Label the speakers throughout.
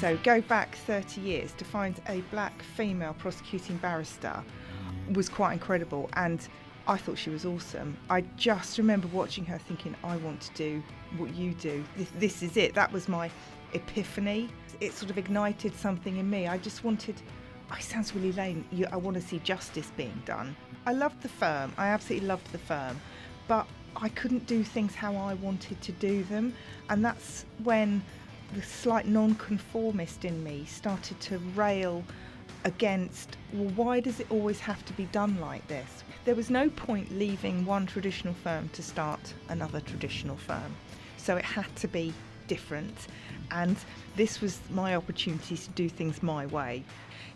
Speaker 1: So go back 30 years to find a black female prosecuting barrister was quite incredible, and I thought she was awesome. I just remember watching her thinking, I want to do what you do. This is it. That was my epiphany. It sort of ignited something in me. I just wanted, it sounds really lame, I want to see justice being done. I loved the firm. I absolutely loved the firm. But I couldn't do things how I wanted to do them. And that's when the slight nonconformist in me started to rail against, well, why does it always have to be done like this? There was no point leaving one traditional firm to start another traditional firm. So it had to be different. And this was my opportunity to do things my way.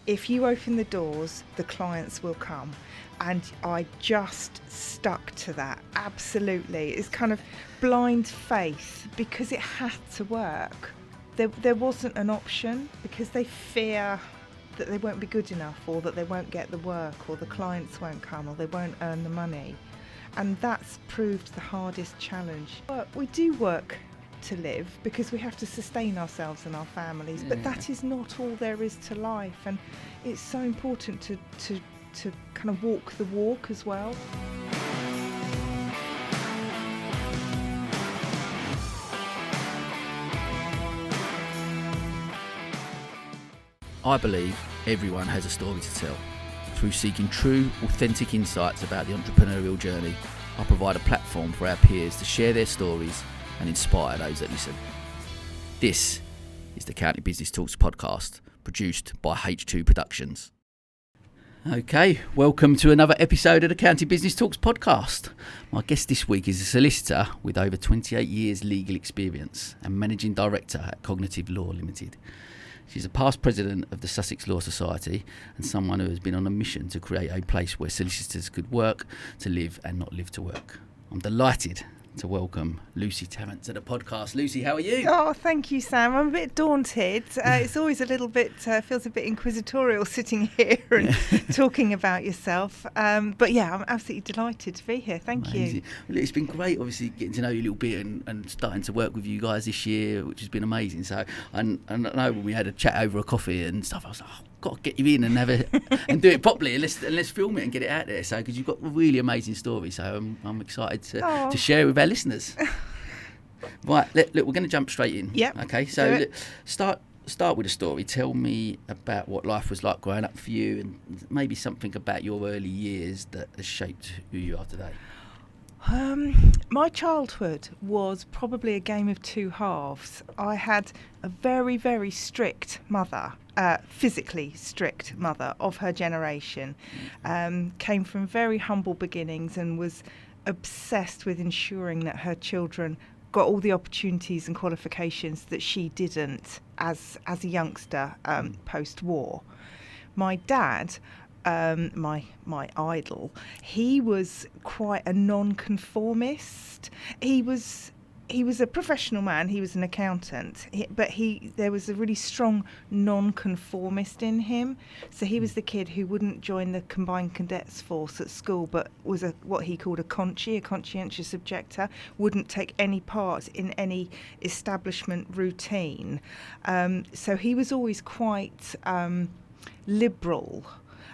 Speaker 1: If you open the doors, the clients will come. And I just stuck to that, absolutely. It's kind of blind faith because it had to work. There wasn't an option because they fear that they won't be good enough, or that they won't get the work, or the clients won't come, or they won't earn the money. And that's proved the hardest challenge. But we do work to live because we have to sustain ourselves and our families, but that is not all there is to life, and it's so important to kind of walk the walk as well.
Speaker 2: I believe everyone has a story to tell. Through seeking true, authentic insights about the entrepreneurial journey, I provide a platform for our peers to share their stories and inspire those that listen. This is the County Business Talks podcast, produced by H2 Productions. Okay, welcome to another episode of the County Business Talks podcast. My guest this week is a solicitor with over 28 years legal experience and managing director at Cognitive Law Limited. She's a past president of the Sussex Law Society and someone who has been on a mission to create a place where solicitors could work to live and not live to work. I'm delighted to welcome Lucy Tarrant to the podcast. Lucy, how are you?
Speaker 1: Oh, thank you, Sam. I'm a bit daunted. It's always a little bit, feels a bit inquisitorial sitting here and talking about yourself. But yeah, I'm absolutely delighted to be here. Thank
Speaker 2: Amazing.
Speaker 1: you.
Speaker 2: Well, it's been great, obviously, getting to know you a little bit and starting to work with you guys this year, which has been amazing. So, and I know when we had a chat over a coffee and stuff, I was like, got to get you in and and do it properly, and let's film it and get it out there. So, because you've got a really amazing story, so I'm excited to share it with our listeners. Right, look, we're going to jump straight in.
Speaker 1: Yep.
Speaker 2: Okay, so start with a story. Tell me about what life was like growing up for you, and maybe something about your early years that has shaped who you are today.
Speaker 1: My childhood was probably a game of two halves. I had a very, very strict mother, physically strict mother of her generation, came from very humble beginnings and was obsessed with ensuring that her children got all the opportunities and qualifications that she didn't as a youngster post-war. My dad, my idol, he was quite a non-conformist. He was a professional man. He was an accountant, but there was a really strong non-conformist in him. So he was the kid who wouldn't join the combined cadets force at school, but was what he called a conscientious objector. Wouldn't take any part in any establishment routine. So he was always quite liberal.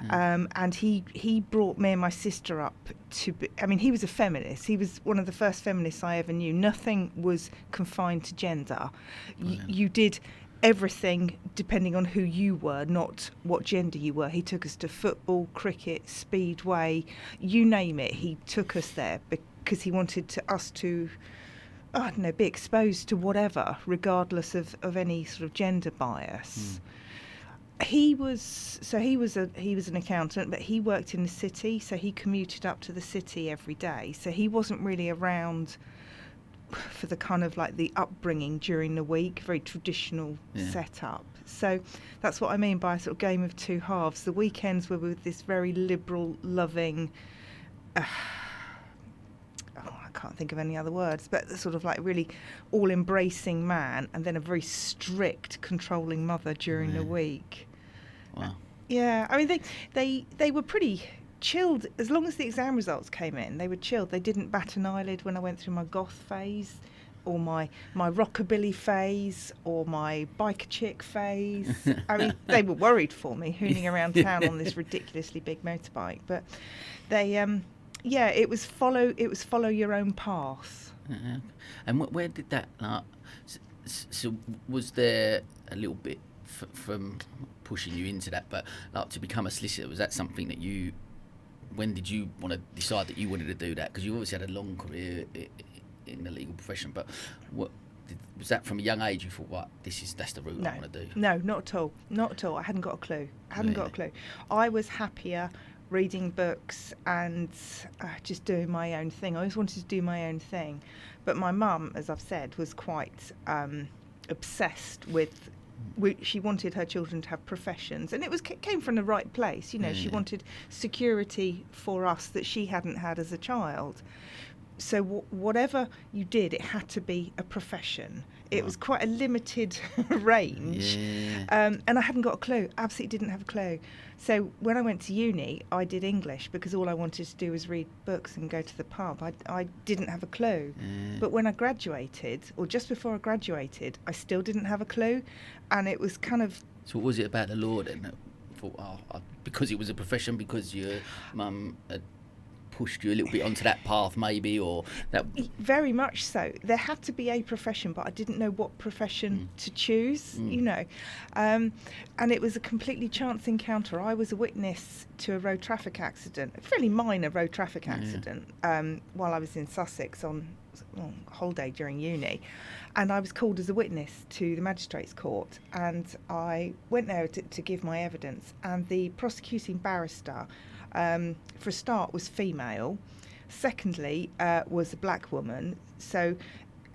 Speaker 1: And he brought me and my sister up to be, he was a feminist. He was one of the first feminists I ever knew. Nothing was confined to gender. You did everything depending on who you were, not what gender you were. He took us to football, cricket, speedway, you name it. He took us there because he wanted us to, be exposed to whatever, regardless of any sort of gender bias. He was an accountant, but he worked in the city, so he commuted up to the city every day. So he wasn't really around for the kind of like the upbringing during the week, very traditional setup. So that's what I mean by a sort of game of two halves. The weekends were with this very liberal, loving, I can't think of any other words, but sort of like really all-embracing man, and then a very strict, controlling mother during the week.
Speaker 2: Wow.
Speaker 1: Yeah, they were pretty chilled. As long as the exam results came in, they were chilled. They didn't bat an eyelid when I went through my goth phase. or my rockabilly phase, or my biker chick phase. I mean, they were worried for me, hooning around town on this ridiculously big motorbike. But they, it was follow your own path.
Speaker 2: And where did that, so was there a little bit from pushing you into that, but like to become a solicitor, was that something that when did you want to decide that you wanted to do that? Because you obviously had a long career in the legal profession, but was that from a young age you thought, right, that's the route I want to do?
Speaker 1: No, not at all. Not at all. I hadn't got a clue. I was happier reading books and just doing my own thing. I always wanted to do my own thing. But my mum, as I've said, was quite obsessed with... she wanted her children to have professions, and it came from the right place. She wanted security for us that she hadn't had as a child. So whatever you did, it had to be a profession. It was quite a limited range. And I hadn't got a clue. Absolutely didn't have a clue. So when I went to uni, I did English because all I wanted to do was read books and go to the pub. I didn't have a clue. But when I graduated, or just before I graduated, I still didn't have a clue. And it was kind of...
Speaker 2: So what was it about the law then that thought, because it was a profession, because your mum had pushed you a little bit onto that path maybe, or that...
Speaker 1: Very much so. There had to be a profession, but I didn't know what profession to choose, and it was a completely chance encounter. I was a witness to a road traffic accident, a fairly minor road traffic accident, while I was in Sussex on a holiday during uni, and I was called as a witness to the magistrates court, and I went there to give my evidence, and the prosecuting barrister, for a start, was female. Secondly, was a black woman. So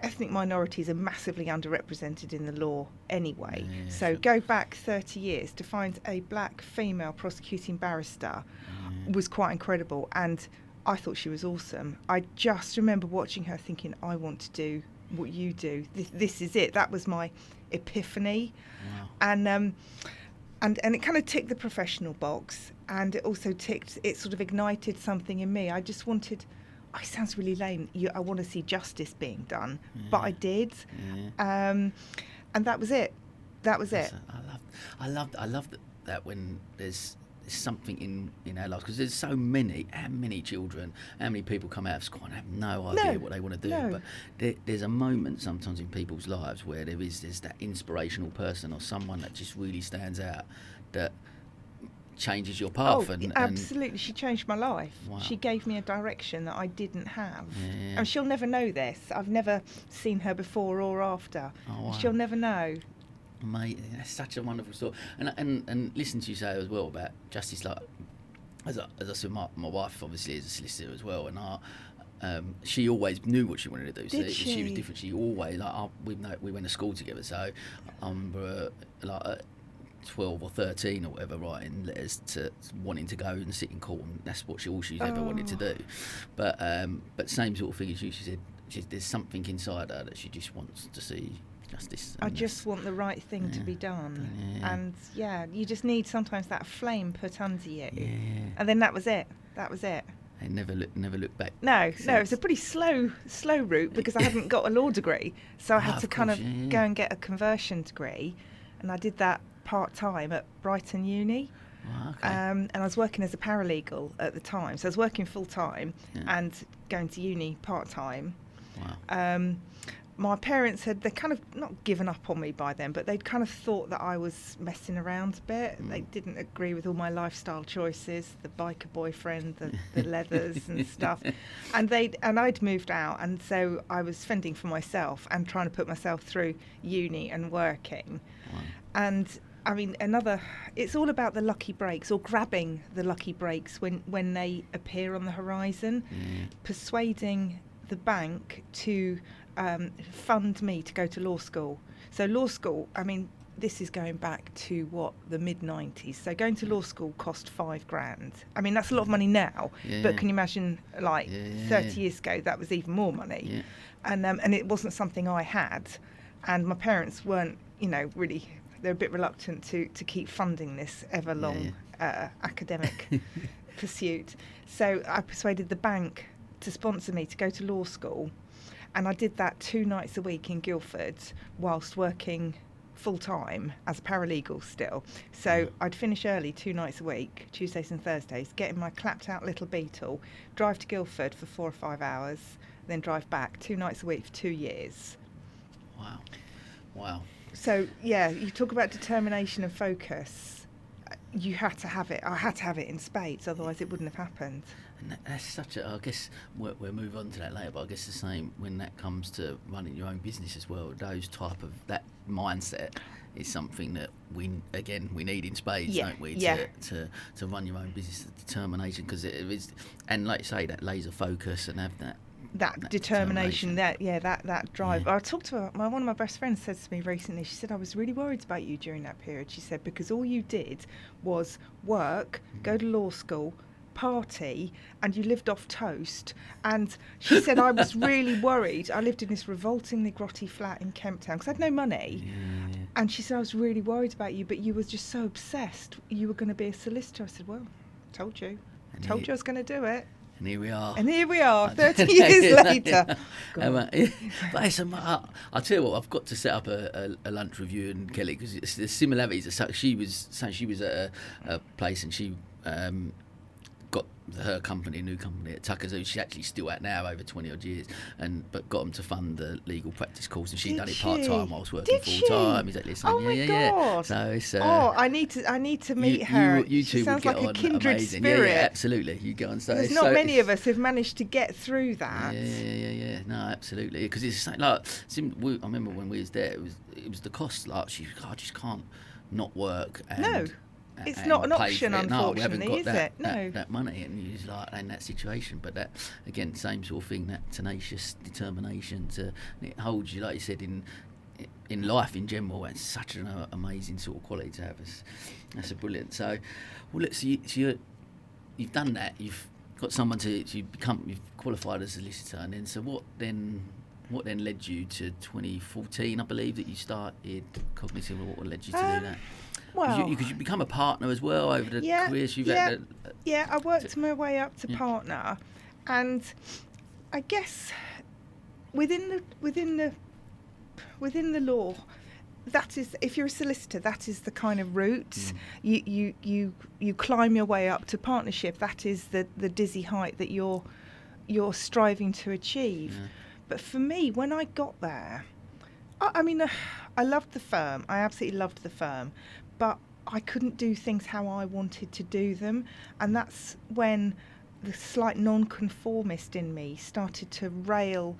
Speaker 1: ethnic minorities are massively underrepresented in the law anyway. So go back 30 years to find a black female prosecuting barrister was quite incredible. And I thought she was awesome. I just remember watching her thinking, I want to do what you do. This is it. That was my epiphany.
Speaker 2: Wow.
Speaker 1: And it kind of ticked the professional box, and it also it sort of ignited something in me. I just wanted, it sounds really lame, I want to see justice being done, but I did. And that was it.
Speaker 2: I love that when there's something in our lives, because there's so many, how many children, how many people come out of school and have no idea what they want to do, but there's a moment sometimes in people's lives where there's that inspirational person or someone that just really stands out that changes your path.
Speaker 1: Absolutely. She changed my life.
Speaker 2: Wow.
Speaker 1: She gave me a direction that I didn't have, and she'll never know this. I've never seen her before or after. She'll never know.
Speaker 2: Mate, that's such a wonderful story, and listen to you say as well about justice. Like as I said, my wife obviously is a solicitor as well, and she always knew what she wanted to do.
Speaker 1: Did she?
Speaker 2: She was different. She always we went to school together, so like 12 or 13 or whatever, writing letters to wanting to go and sit in court, and that's what she's ever wanted to do. But same sort of thing as you. She said there's something inside her that she just wants to see justice.
Speaker 1: I just want the right thing to be done. And you just need sometimes that flame put under you. And then that was it.
Speaker 2: And never look back.
Speaker 1: No, it was a pretty slow route because I hadn't got a law degree, so I had to go and get a conversion degree, and I did that part-time at Brighton Uni.
Speaker 2: Oh, okay.
Speaker 1: And I was working as a paralegal at the time, so I was working full-time and going to uni part-time.
Speaker 2: Wow.
Speaker 1: My parents they'd kind of not given up on me by then, but they'd kind of thought that I was messing around a bit. They didn't agree with all my lifestyle choices, the biker boyfriend, the leathers and stuff. And I'd moved out, and so I was fending for myself and trying to put myself through uni and working.
Speaker 2: Wow.
Speaker 1: And I mean, it's all about the lucky breaks, or grabbing the lucky breaks when they appear on the horizon, persuading the bank to fund me to go to law school. So law school, I mean, this is going back to the mid-90s. So going to law school cost $5,000. I mean, that's a lot of money now, but can you imagine 30 years ago, that was even more money. And it wasn't something I had. And my parents weren't, really, they're a bit reluctant to keep funding this ever-long academic pursuit. So I persuaded the bank to sponsor me to go to law school. And I did that 2 nights a week in Guildford whilst working full-time as a paralegal still. So I'd finish early 2 nights a week, Tuesdays and Thursdays, get in my clapped-out little Beetle, drive to Guildford for 4 or 5 hours, then drive back 2 nights a week for 2 years.
Speaker 2: Wow.
Speaker 1: So, yeah, you talk about determination and focus. You had to have it. I had to have it in spades, otherwise it wouldn't have happened.
Speaker 2: And that's such a, I guess we'll move on to that later, but I guess the same when that comes to running your own business as well. Those type of, that mindset is something that we need in spades, don't we? To run your own business, determination, because it is, and like you say, that laser focus and have that
Speaker 1: determination, that drive. Yeah. I talked to one of my best friends said to me recently, she said, I was really worried about you during that period. She said, because all you did was work, go to law school, party, and you lived off toast. And she said, I was really worried. I lived in this revoltingly grotty flat in Kemp Town because I had no money. Yeah. And she said, I was really worried about you, but you were just so obsessed. You were going to be a solicitor. I said, well, told you I was going to do it.
Speaker 2: And here we
Speaker 1: are, 30 years later.
Speaker 2: I'll tell you what, I've got to set up a lunch with you and Kelly, because the similarities are such. She was at a place, and she got her company, a new company at Tucker's, who she's actually still at now, over 20 odd years, but got them to fund the legal practice course, and she'd done it part time whilst working full time. Exactly.
Speaker 1: Oh my God.
Speaker 2: So it's,
Speaker 1: I need to meet her.
Speaker 2: You two
Speaker 1: she sounds
Speaker 2: would get
Speaker 1: like
Speaker 2: on
Speaker 1: a kindred
Speaker 2: amazing.
Speaker 1: spirit.
Speaker 2: Yeah, absolutely. You get on. So
Speaker 1: there's not many of us who've managed to get through that.
Speaker 2: Yeah. No, absolutely. Because it's like I remember when we was there, it was the cost. Like I just can't not work. And,
Speaker 1: it's not an option, unfortunately,
Speaker 2: is it?
Speaker 1: No.
Speaker 2: That money, and you're just like in that situation. But that, again, same sort of thing, that tenacious determination it holds you, like you said, in life in general. It's such an amazing sort of quality to have. That's a brilliant. So, well, look, so you've done that. You've got someone you've qualified as a solicitor, and then what then led you to 2014, I believe, that you started Cognitive? What led you to do that?
Speaker 1: Well,
Speaker 2: because you become a partner as well over the careers you've had.
Speaker 1: I worked my way up to partner, and I guess within the law, that is, if you're a solicitor, that is the kind of route. You climb your way up to partnership. That is the dizzy height that you're striving to achieve. Yeah. But for me, when I got there, I loved the firm. I absolutely loved the firm. But I couldn't do things how I wanted to do them. And that's when the slight nonconformist in me started to rail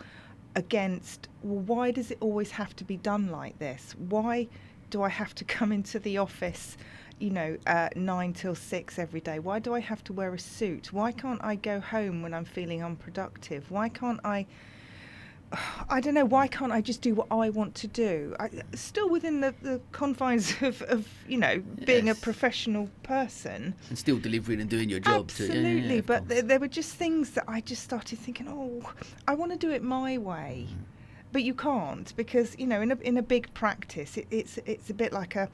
Speaker 1: against, well, why does it always have to be done like this? Why do I have to come into the office, 9 till 6 every day? Why do I have to wear a suit? Why can't I go home when I'm feeling unproductive? Why can't I don't know, why can't I just do what I want to do? Still within the confines of being a professional person.
Speaker 2: And still delivering and doing your job.
Speaker 1: Absolutely, but there were just things that I just started thinking, I want to do it my way. But you can't, because, in a big practice, it's a bit like a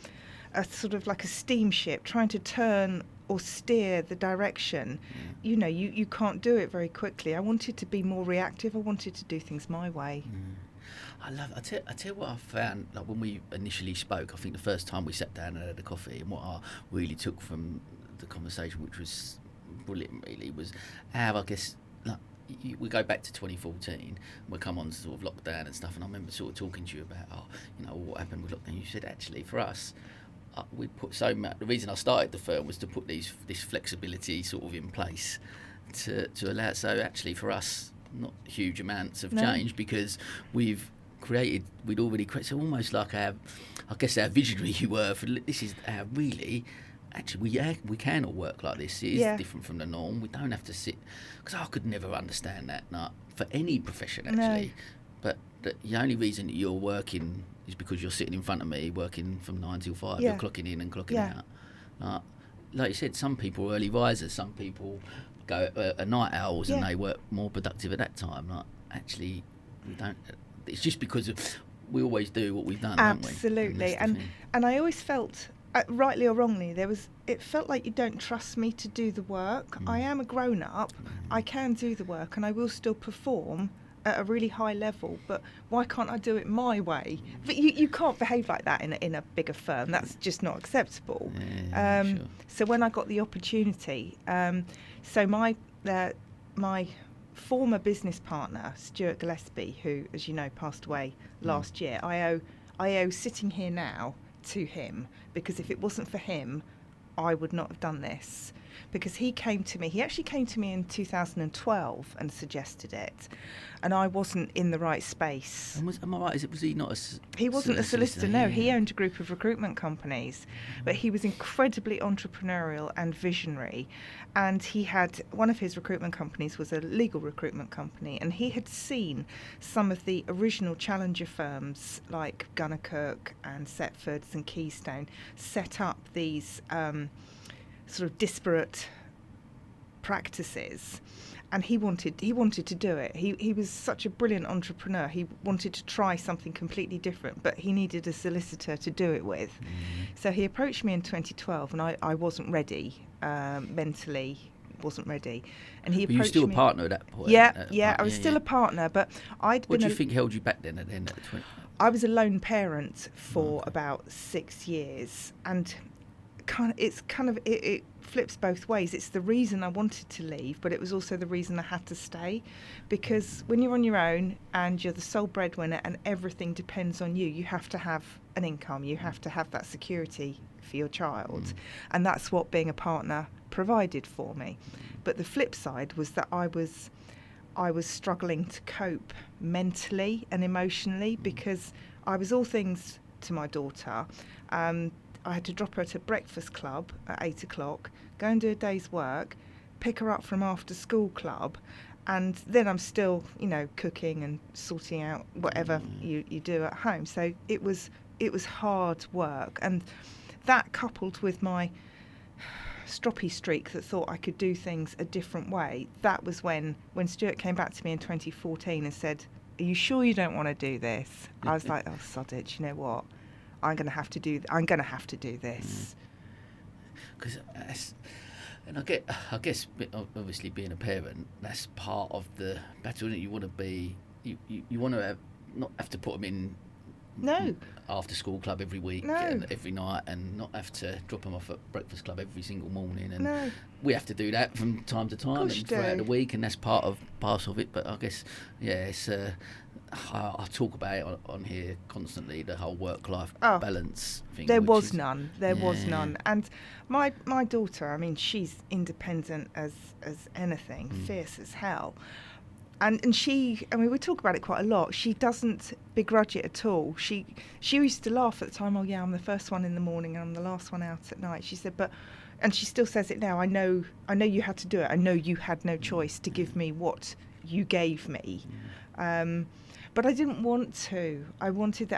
Speaker 1: sort of like a steamship trying to turn or steer the direction. You can't do it very quickly. I wanted to be more reactive. I wanted to do things my way.
Speaker 2: I tell you what I found, like when we initially spoke, I think the first time we sat down and had a coffee, and what I really took from the conversation, which was brilliant really, was how, I guess, like, we go back to 2014, we come on to sort of lockdown and stuff, and I remember sort of talking to you about, what happened with lockdown. You said, actually, for us, we put so much. The reason I started the firm was to put this flexibility sort of in place to allow it. So actually, for us, not huge amounts of change, because we'd already created. So almost like our visionary you were for this is how really. Actually, we can all work like this. It is different from the norm. We don't have to sit, because I could never understand that. Not for any profession actually. No. But the only reason that you're working is because you're sitting in front of me working from 9 till 5. You're clocking in and clocking out. Like you said, some people are early risers. Some people go at night owls and they work more productive at that time. Like, actually, we don't. It's just because we always do what we've done.
Speaker 1: Absolutely,
Speaker 2: don't we?
Speaker 1: And I always felt, rightly or wrongly, it felt like you don't trust me to do the work. I am a grown up. I can do the work, and I will still perform at a really high level, but why can't I do it my way? But you can't behave like that in a bigger firm. That's just not acceptable.
Speaker 2: Sure.
Speaker 1: So when I got the opportunity, so my former business partner, Stuart Gillespie, who, as you know, passed away last year, I owe sitting here now to him, because if it wasn't for him, I would not have done this. Because he actually came to me in 2012 and suggested it, and I wasn't in the right space.
Speaker 2: And am I right? Was he not
Speaker 1: He wasn't a solicitor, no.
Speaker 2: Yeah.
Speaker 1: He owned a group of recruitment companies, but he was incredibly entrepreneurial and visionary. And he had, one of his recruitment companies was a legal recruitment company, and he had seen some of the original challenger firms like Gunnar Cook and Setfords and Keystone set up these sort of disparate practices, and he wanted to do it. He was such a brilliant entrepreneur. He wanted to try something completely different, but he needed a solicitor to do it with. So he approached me in 2012, and I wasn't ready, mentally wasn't ready. And he approached me.
Speaker 2: Were you still a partner at that point?
Speaker 1: Yeah, I was still a partner, but I'd
Speaker 2: What
Speaker 1: been.
Speaker 2: do you think held you back then? At the end of the 20?
Speaker 1: I was a lone parent for about 6 years, and it flips both ways. It's the reason I wanted to leave, but it was also the reason I had to stay, because when you're on your own and you're the sole breadwinner and everything depends on you, you have to have an income, you have to have that security for your child, and that's what being a partner provided for me. But the flip side was that I was struggling to cope mentally and emotionally, because I was all things to my daughter. I had to drop her to breakfast club at 8 o'clock, go and do a day's work, pick her up from after school club, and then I'm still, cooking and sorting out whatever you do at home. So it was hard work, and that coupled with my stroppy streak that thought I could do things a different way, that was when Stuart came back to me in 2014 and said, "Are you sure you don't want to do this?" I was like, "Oh, sod it, you know what? I'm going to have to do this."
Speaker 2: Because I guess obviously being a parent, that's part of the battle, isn't it? You want to be, you want to not have to put them in after school club every week and every night, and not have to drop them off at breakfast club every single morning. And we have to do that from time to time and throughout the week, and that's part of it. But I guess, it's I talk about it on here constantly, the whole work-life balance thing. There was none.
Speaker 1: And my daughter, I mean, she's independent as anything, fierce as hell. And she, I mean, we talk about it quite a lot. She doesn't begrudge it at all. She used to laugh at the time, "Oh yeah, I'm the first one in the morning and I'm the last one out at night." She said, and she still says it now, I know you had to do it. I know you had no choice to give me what you gave me. But I didn't want to. I wanted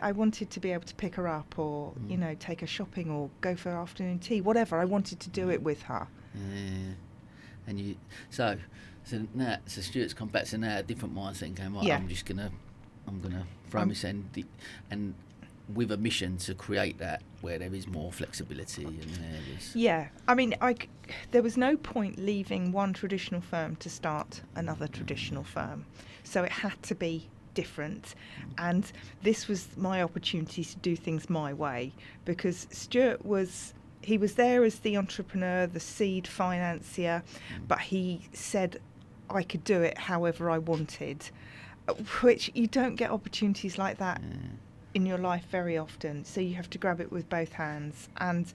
Speaker 1: to be able to pick her up, or take her shopping, or go for afternoon tea, whatever. I wanted to do it with her.
Speaker 2: Yeah. And you so Stuart's come back, so now a different mindset came up. I'm gonna throw my hand, and with a mission to create that where there is more flexibility and there is.
Speaker 1: Yeah, I mean, there was no point leaving one traditional firm to start another traditional firm, so it had to be different, and this was my opportunity to do things my way, because Stuart was there as the entrepreneur, the seed financier, but he said I could do it however I wanted, which you don't get opportunities like that in your life very often, so you have to grab it with both hands. And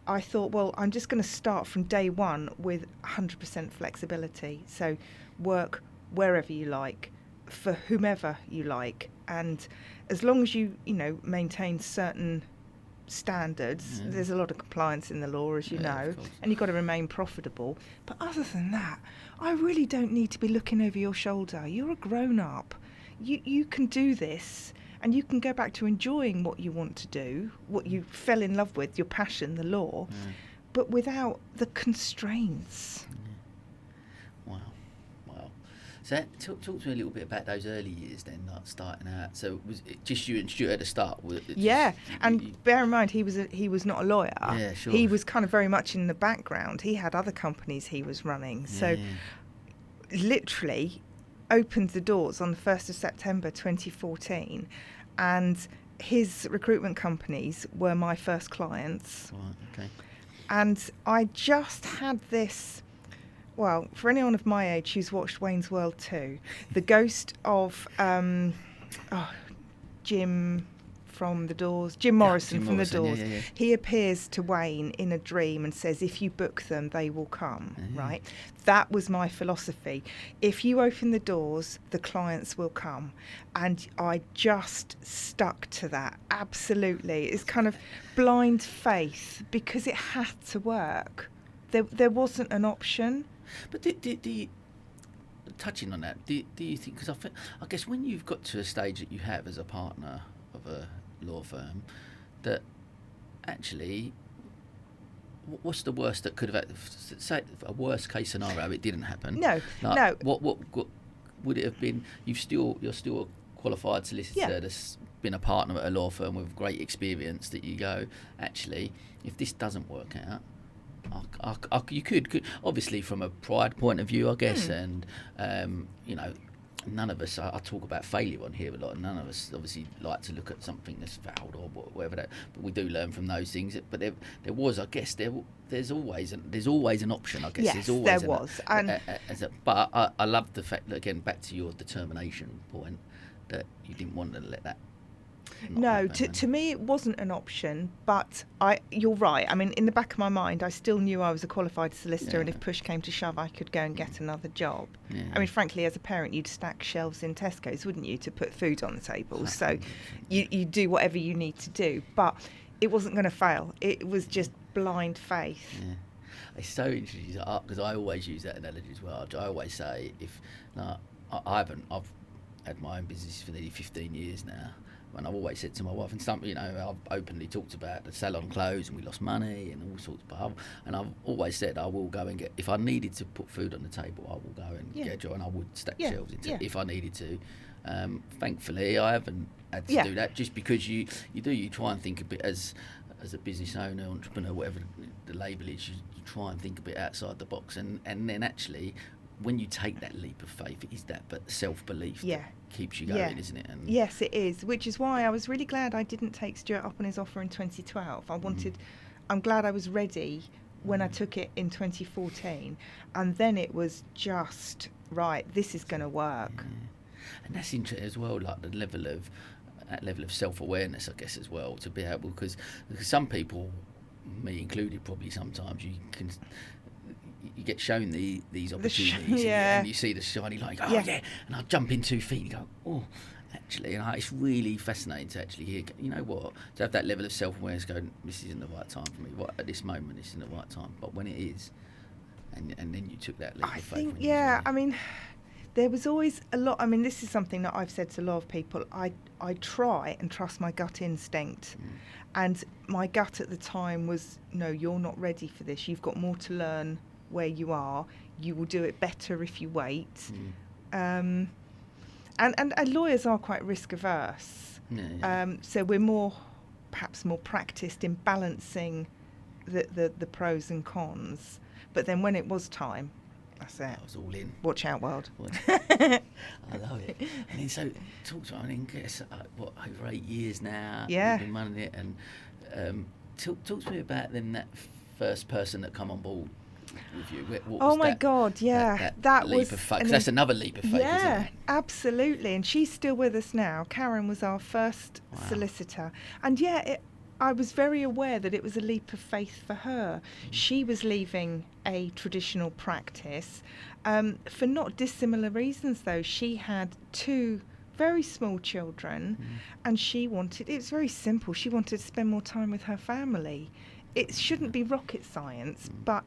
Speaker 1: I thought, well, I'm just going to start from day one with 100% flexibility, so work wherever you like, for whomever you like, and as long as you maintain certain standards, there's a lot of compliance in the law, as you know, and you've got to remain profitable. But other than that, I really don't need to be looking over your shoulder. You're a grown-up. You can do this, and you can go back to enjoying what you want to do, what you fell in love with, your passion, the law, but without the constraints.
Speaker 2: Wow. So talk to me a little bit about those early years then, like starting out. So was it just you and Stuart at the start?
Speaker 1: Bear in mind he was not a lawyer.
Speaker 2: Yeah, sure.
Speaker 1: He was kind of very much in the background. He had other companies he was running. So literally opened the doors on the 1st of September 2014, and his recruitment companies were my first clients.
Speaker 2: Right, okay.
Speaker 1: And I just had this, well, for anyone of my age who's watched Wayne's World 2, the ghost of Jim from The Doors, Jim Morrison from The Doors,
Speaker 2: yeah.
Speaker 1: he appears to Wayne in a dream and says, if you book them, they will come, right? That was my philosophy. If you open the doors, the clients will come. And I just stuck to that, absolutely. It's kind of blind faith, because it had to work. There wasn't an option.
Speaker 2: But do you, touching on that, do you think, because I guess when you've got to a stage that you have as a partner of a law firm, that actually, what's the worst that could have, say a worst case scenario, it didn't happen?
Speaker 1: No.
Speaker 2: What would it have been? You're still a qualified solicitor that's been a partner at a law firm with great experience, that you go, actually, if this doesn't work out, you could obviously from a pride point of view, I guess, and none of us, I talk about failure on here a lot, and none of us obviously like to look at something that's failed or whatever that, but we do learn from those things. But there was, I guess, there's always an option, I guess.
Speaker 1: Yes,
Speaker 2: there's always
Speaker 1: there was.
Speaker 2: But I love the fact that, again, back to your determination point, that you didn't want to let that.
Speaker 1: No, to me it wasn't an option, but you're right. I mean, in the back of my mind, I still knew I was a qualified solicitor, and if push came to shove, I could go and get another job. Yeah. I mean, frankly, as a parent, you'd stack shelves in Tesco's, wouldn't you, to put food on the table? So you do whatever you need to do, but it wasn't going to fail. It was just blind faith.
Speaker 2: Yeah. It's so interesting, because I always use that analogy as well. I always say, I've had my own business for nearly 15 years now. And I've always said to my wife, and I've openly talked about the salon closed and we lost money and all sorts. And I've always said I will go and get, if I needed to put food on the table, I will go and get a job, and I would stack shelves if I needed to. Thankfully, I haven't had to do that, just because you try and think a bit as a business owner, entrepreneur, whatever the label is. You try and think a bit outside the box, and then actually, when you take that leap of faith, it is that self-belief that keeps you going, isn't it? And
Speaker 1: yes, it is, which is why I was really glad I didn't take Stuart up on his offer in 2012. I'm glad I was ready when I took it in 2014, and then it was just, right, this is going to work.
Speaker 2: Yeah. And that's interesting as well, like that level of self-awareness, I guess, as well, to be able, because some people, me included, probably sometimes you get shown these opportunities, and you see the shiny light, you go, and I jump in 2 feet and you go, oh, actually, and it's really fascinating to actually hear, you know what, to have that level of self-awareness, go, this isn't the right time for me, at this moment this isn't the right time, but when it is, and then you took that leap of faith.
Speaker 1: I mean, there was always a lot, I mean, this is something that I've said to a lot of people, I try and trust my gut instinct, and my gut at the time was, no, you're not ready for this, you've got more to learn where you are, you will do it better if you wait. And lawyers are quite risk averse, so we're perhaps more practiced in balancing the pros and cons, but then when it was time, that's it.
Speaker 2: I was all in.
Speaker 1: Watch out, world.
Speaker 2: I love it. And then so talk to me, I mean, guess over 8 years now, you've been running it, and talk to me about then that first person that come on board with you. What was
Speaker 1: God, that
Speaker 2: leap
Speaker 1: was
Speaker 2: of faith. That's another leap of faith, isn't it?
Speaker 1: Yeah, absolutely. And she's still with us now. Karen was our first solicitor, and I was very aware that it was a leap of faith for her. She was leaving a traditional practice for not dissimilar reasons, though. She had 2 very small children, and it's very simple, she wanted to spend more time with her family. It shouldn't be rocket science, but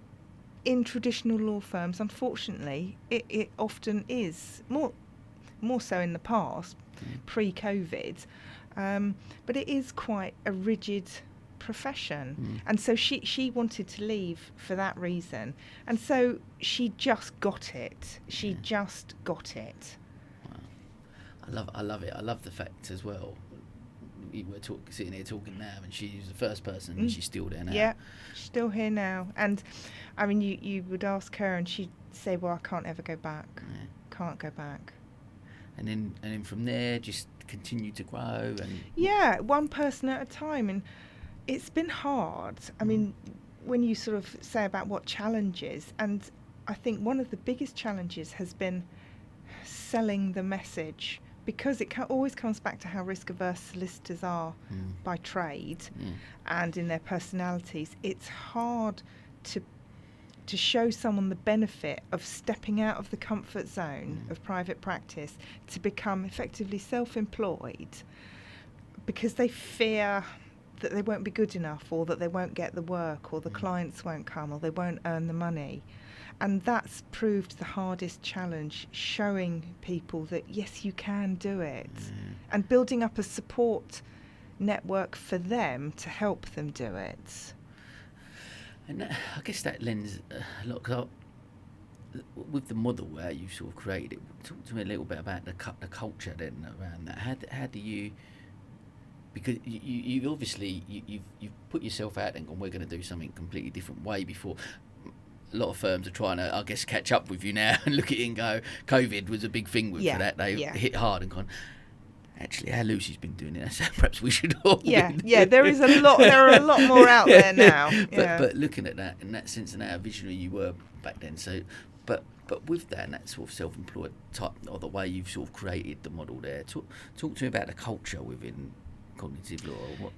Speaker 1: in traditional law firms, unfortunately, it often is, more so in the past, pre-COVID, but it is quite a rigid profession, and so she wanted to leave for that reason, and so she just got it.
Speaker 2: Wow. I love it. I love the fact as well, we're sitting here talking now, and she's the first person, and she's still there now.
Speaker 1: Yeah, she's still here now. And I mean, you would ask her, and she'd say, "Well, I can't ever go back. Can't go back."
Speaker 2: and then from there just continue to grow and
Speaker 1: one person at a time. And it's been hard. I mean, when you sort of say about what challenges, and I think one of the biggest challenges has been selling the message, because it always comes back to how risk-averse solicitors are by trade and in their personalities. It's hard to show someone the benefit of stepping out of the comfort zone of private practice to become effectively self-employed, because they fear that they won't be good enough, or that they won't get the work, or the clients won't come, or they won't earn the money. And that's proved the hardest challenge, showing people that yes, you can do it, and building up a support network for them to help them do it.
Speaker 2: And I guess that lends a lot, cause with the model where you sort of created it. Talk to me a little bit about the culture then around that. How do you? Because you obviously you've put yourself out and gone, we're going to do something completely different way before. A lot of firms are trying to, I guess, catch up with you now and look at it and go, COVID was a big thing for that. They hit hard and gone, actually, how Lucy's been doing it, so perhaps we should all
Speaker 1: there is a lot. There are a lot more out there now.
Speaker 2: But looking at that in that sense and how visionary you were back then, so but with that and that sort of self-employed type, or the way you've sort of created the model there, talk to me about the culture within cognitive law. Or what?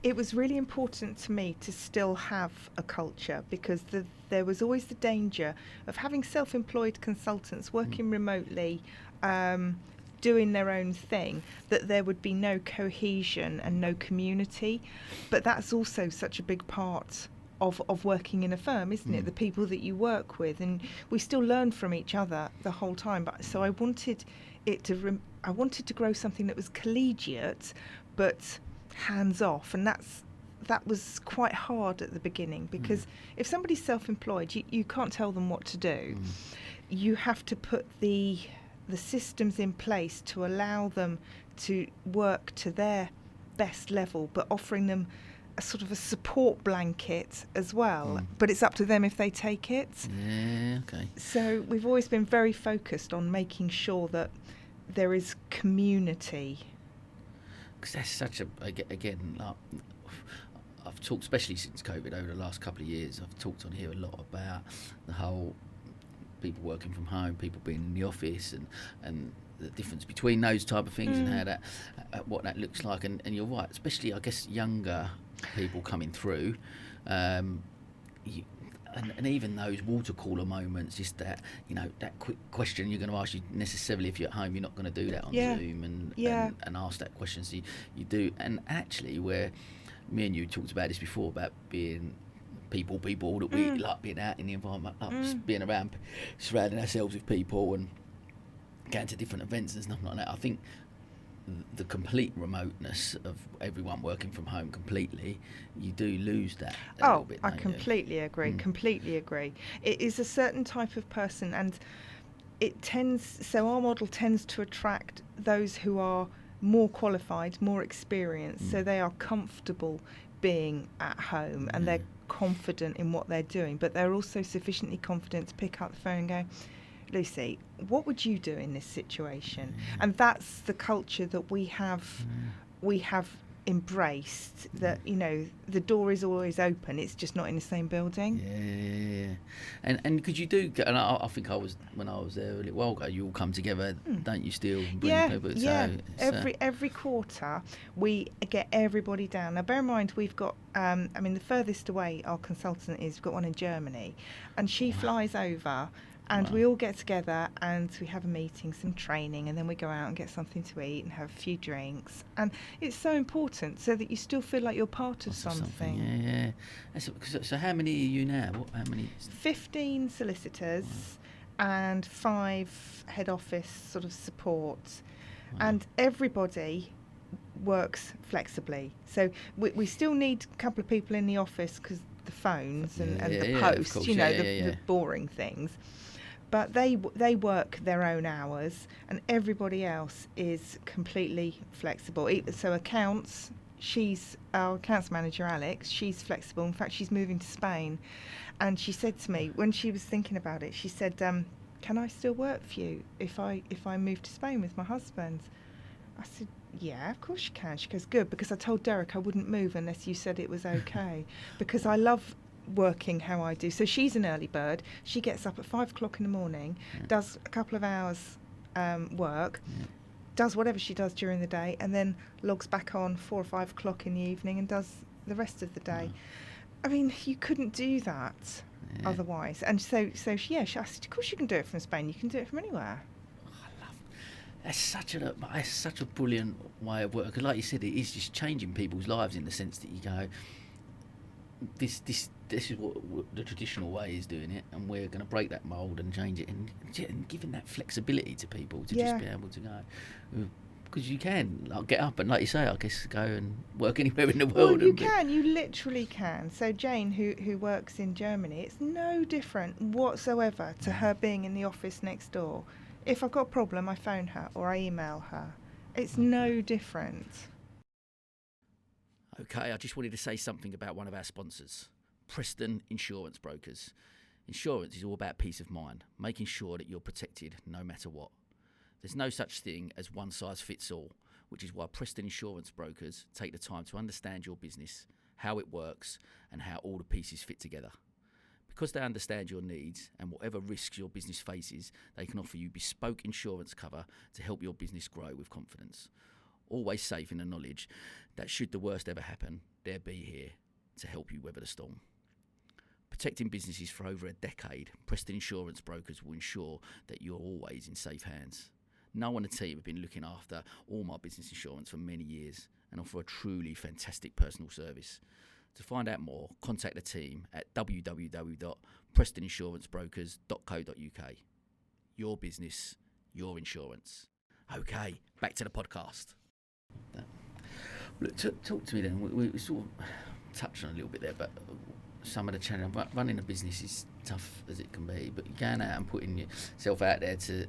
Speaker 1: It was really important to me to still have a culture, because there was always the danger of having self-employed consultants working remotely, doing their own thing, that there would be no cohesion and no community. But that's also such a big part of working in a firm, isn't it? The people that you work with, and we still learn from each other the whole time. But so I wanted it to I wanted to grow something that was collegiate but hands off, and that was quite hard at the beginning, because if somebody's self-employed, you can't tell them what to do. You have to put the systems in place to allow them to work to their best level, but offering them a sort of a support blanket as well. But it's up to them if they take it.
Speaker 2: Yeah, okay.
Speaker 1: So we've always been very focused on making sure that there is community.
Speaker 2: Because that's such a, again, like, I've talked, especially since COVID over the last couple of years, I've talked on here a lot about the whole people working from home, people being in the office, and the difference between those type of things and how that, what that looks like. And you're right, especially I guess younger people coming through, and even those water cooler moments, just that, that quick question you're going to ask, you necessarily if you're at home, you're not going to do that on Zoom and ask that question. So you do, and actually where me and you talked about this before, about being people that we like being out in the environment, like being around, surrounding ourselves with people and going to different events and stuff like that. I think the complete remoteness of everyone working from home completely, you do lose that a little bit.
Speaker 1: I completely agree. Completely agree. It is a certain type of person, and so our model tends to attract those who are more qualified, more experienced, so they are comfortable being at home and they're confident in what they're doing, but they're also sufficiently confident to pick up the phone and go, Lucy, what would you do in this situation? And that's the culture that we have embraced, that the door is always open, it's just not in the same building. And could you do, and I think I was, when I was there a little while ago, you all come together, don't you, still bring people? Every quarter we get everybody down. Now bear in mind, we've got the furthest away our consultant is, we've got one in Germany, and she flies over. And we all get together and we have a meeting, some training, and then we go out and get something to eat and have a few drinks. And it's so important, so that you still feel like you're part of something.
Speaker 2: So how many are you now? How many?
Speaker 1: 15 solicitors and 5 head office sort of support. And everybody works flexibly. So we still need a couple of people in the office because the phones and the post, course, the boring things. But they work their own hours, and everybody else is completely flexible. So accounts, our accounts manager, Alex, she's flexible. In fact, she's moving to Spain. And she said to me, when she was thinking about it, she said, can I still work for you if I move to Spain with my husband? I said, yeah, of course you can. She goes, good, because I told Derek I wouldn't move unless you said it was okay, because I love working how I do. So she's an early bird. She gets up at 5 o'clock in the morning, does a couple of hours work, does whatever she does during the day, and then logs back on 4 or 5 o'clock in the evening and does the rest of the day. I mean, you couldn't do that otherwise. And so she, I said, of course you can do it from Spain. You can do it from anywhere.
Speaker 2: That's such a brilliant way of work. Because like you said, it is just changing people's lives in the sense that you go, this is what the traditional way is doing it, and we're going to break that mould and change it, and giving that flexibility to people to just be able to go. Because you can get up and, like you say, I guess go and work anywhere in the world.
Speaker 1: Well, you literally can. So Jane, who works in Germany, it's no different whatsoever to her being in the office next door. If I've got a problem, I phone her or I email her. It's no different.
Speaker 2: Okay, I just wanted to say something about one of our sponsors, Preston Insurance Brokers. Insurance is all about peace of mind, making sure that you're protected no matter what. There's no such thing as one size fits all, which is why Preston Insurance Brokers take the time to understand your business, how it works, and how all the pieces fit together. Because they understand your needs and whatever risks your business faces, they can offer you bespoke insurance cover to help your business grow with confidence. Always safe in the knowledge that should the worst ever happen, they'll be here to help you weather the storm. Protecting businesses for over a decade, Preston Insurance Brokers will ensure that you're always in safe hands. No one on the team have been looking after all my business insurance for many years and offer a truly fantastic personal service. To find out more, contact the team at www.prestoninsurancebrokers.co.uk. Your business, your insurance. Okay, back to the podcast. Look, talk to me then. We sort of touched on a little bit there, but some of the challenge, running a business is tough as it can be, but going out and putting yourself out there to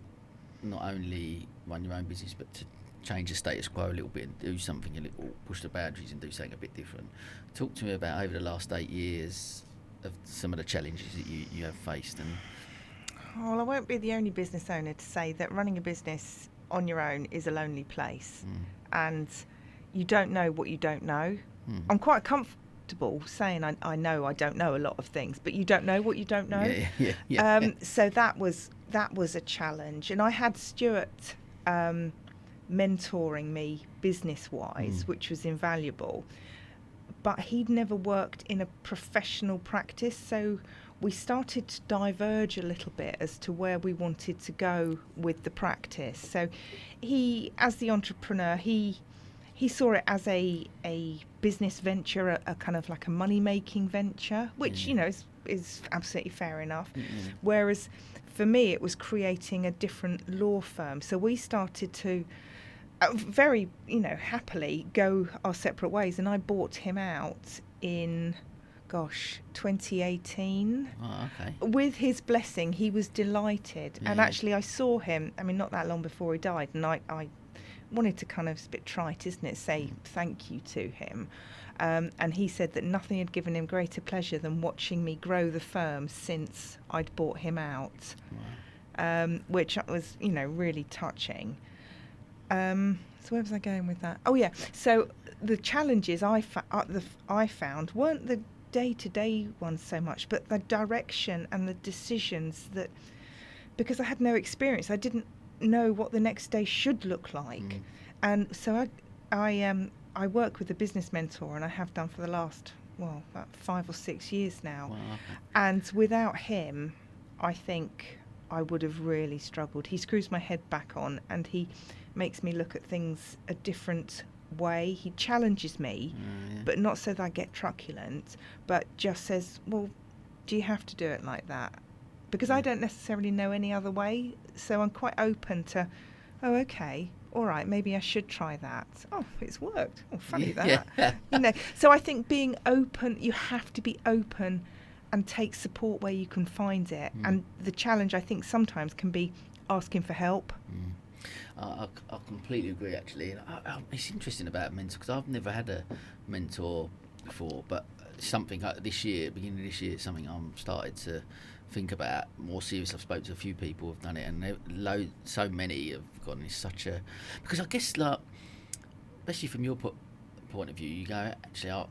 Speaker 2: not only run your own business, but to change the status quo a little bit and do something a little, push the boundaries and do something a bit different. Talk to me about over the last 8 years of some of the challenges that you have faced. And
Speaker 1: well, I won't be the only business owner to say that running a business on your own is a lonely place, and you don't know what you don't know. I'm quite comfortable saying I know I don't know a lot of things, but you don't know what you don't know. So that was a challenge, and I had Stuart mentoring me business-wise, which was invaluable. But he'd never worked in a professional practice, so we started to diverge a little bit as to where we wanted to go with the practice. So he, as the entrepreneur, he saw it as a business venture, a kind of like a money-making venture, which, is absolutely fair enough. Whereas for me, it was creating a different law firm. So we started to very, happily go our separate ways. And I bought him out in, 2018.
Speaker 2: Oh, okay.
Speaker 1: With his blessing, he was delighted. And actually, I saw him, not that long before he died. And I wanted to kind of, it's a bit trite, isn't it, say thank you to him. And he said that nothing had given him greater pleasure than watching me grow the firm since I'd bought him out. Wow. Which was, really touching. So where was I going with that? Oh, yeah. So the challenges I found weren't the day-to-day ones so much, but the direction and the decisions that, because I had no experience, I didn't know what the next day should look like. And so I work with a business mentor, and I have done for the last, about 5 or 6 years now.
Speaker 2: Wow.
Speaker 1: And without him, I think I would have really struggled. He screws my head back on, and he makes me look at things a different way. He challenges me, but not so that I get truculent, but just says, well, do you have to do it like that? Because I don't necessarily know any other way, so I'm quite open to, okay, all right, maybe I should try that. Oh, it's worked. Oh, funny that. So I think being open, you have to be open and take support where you can find it. And the challenge, I think, sometimes can be asking for help.
Speaker 2: I completely agree, actually. It's interesting about mentor, because I've never had a mentor before, but something like this year, beginning of this year, something I'm started to think about more serious. I've spoken to a few people who've done it, and so many have gone in such a, because I guess, like, especially from your point of view, you go, actually,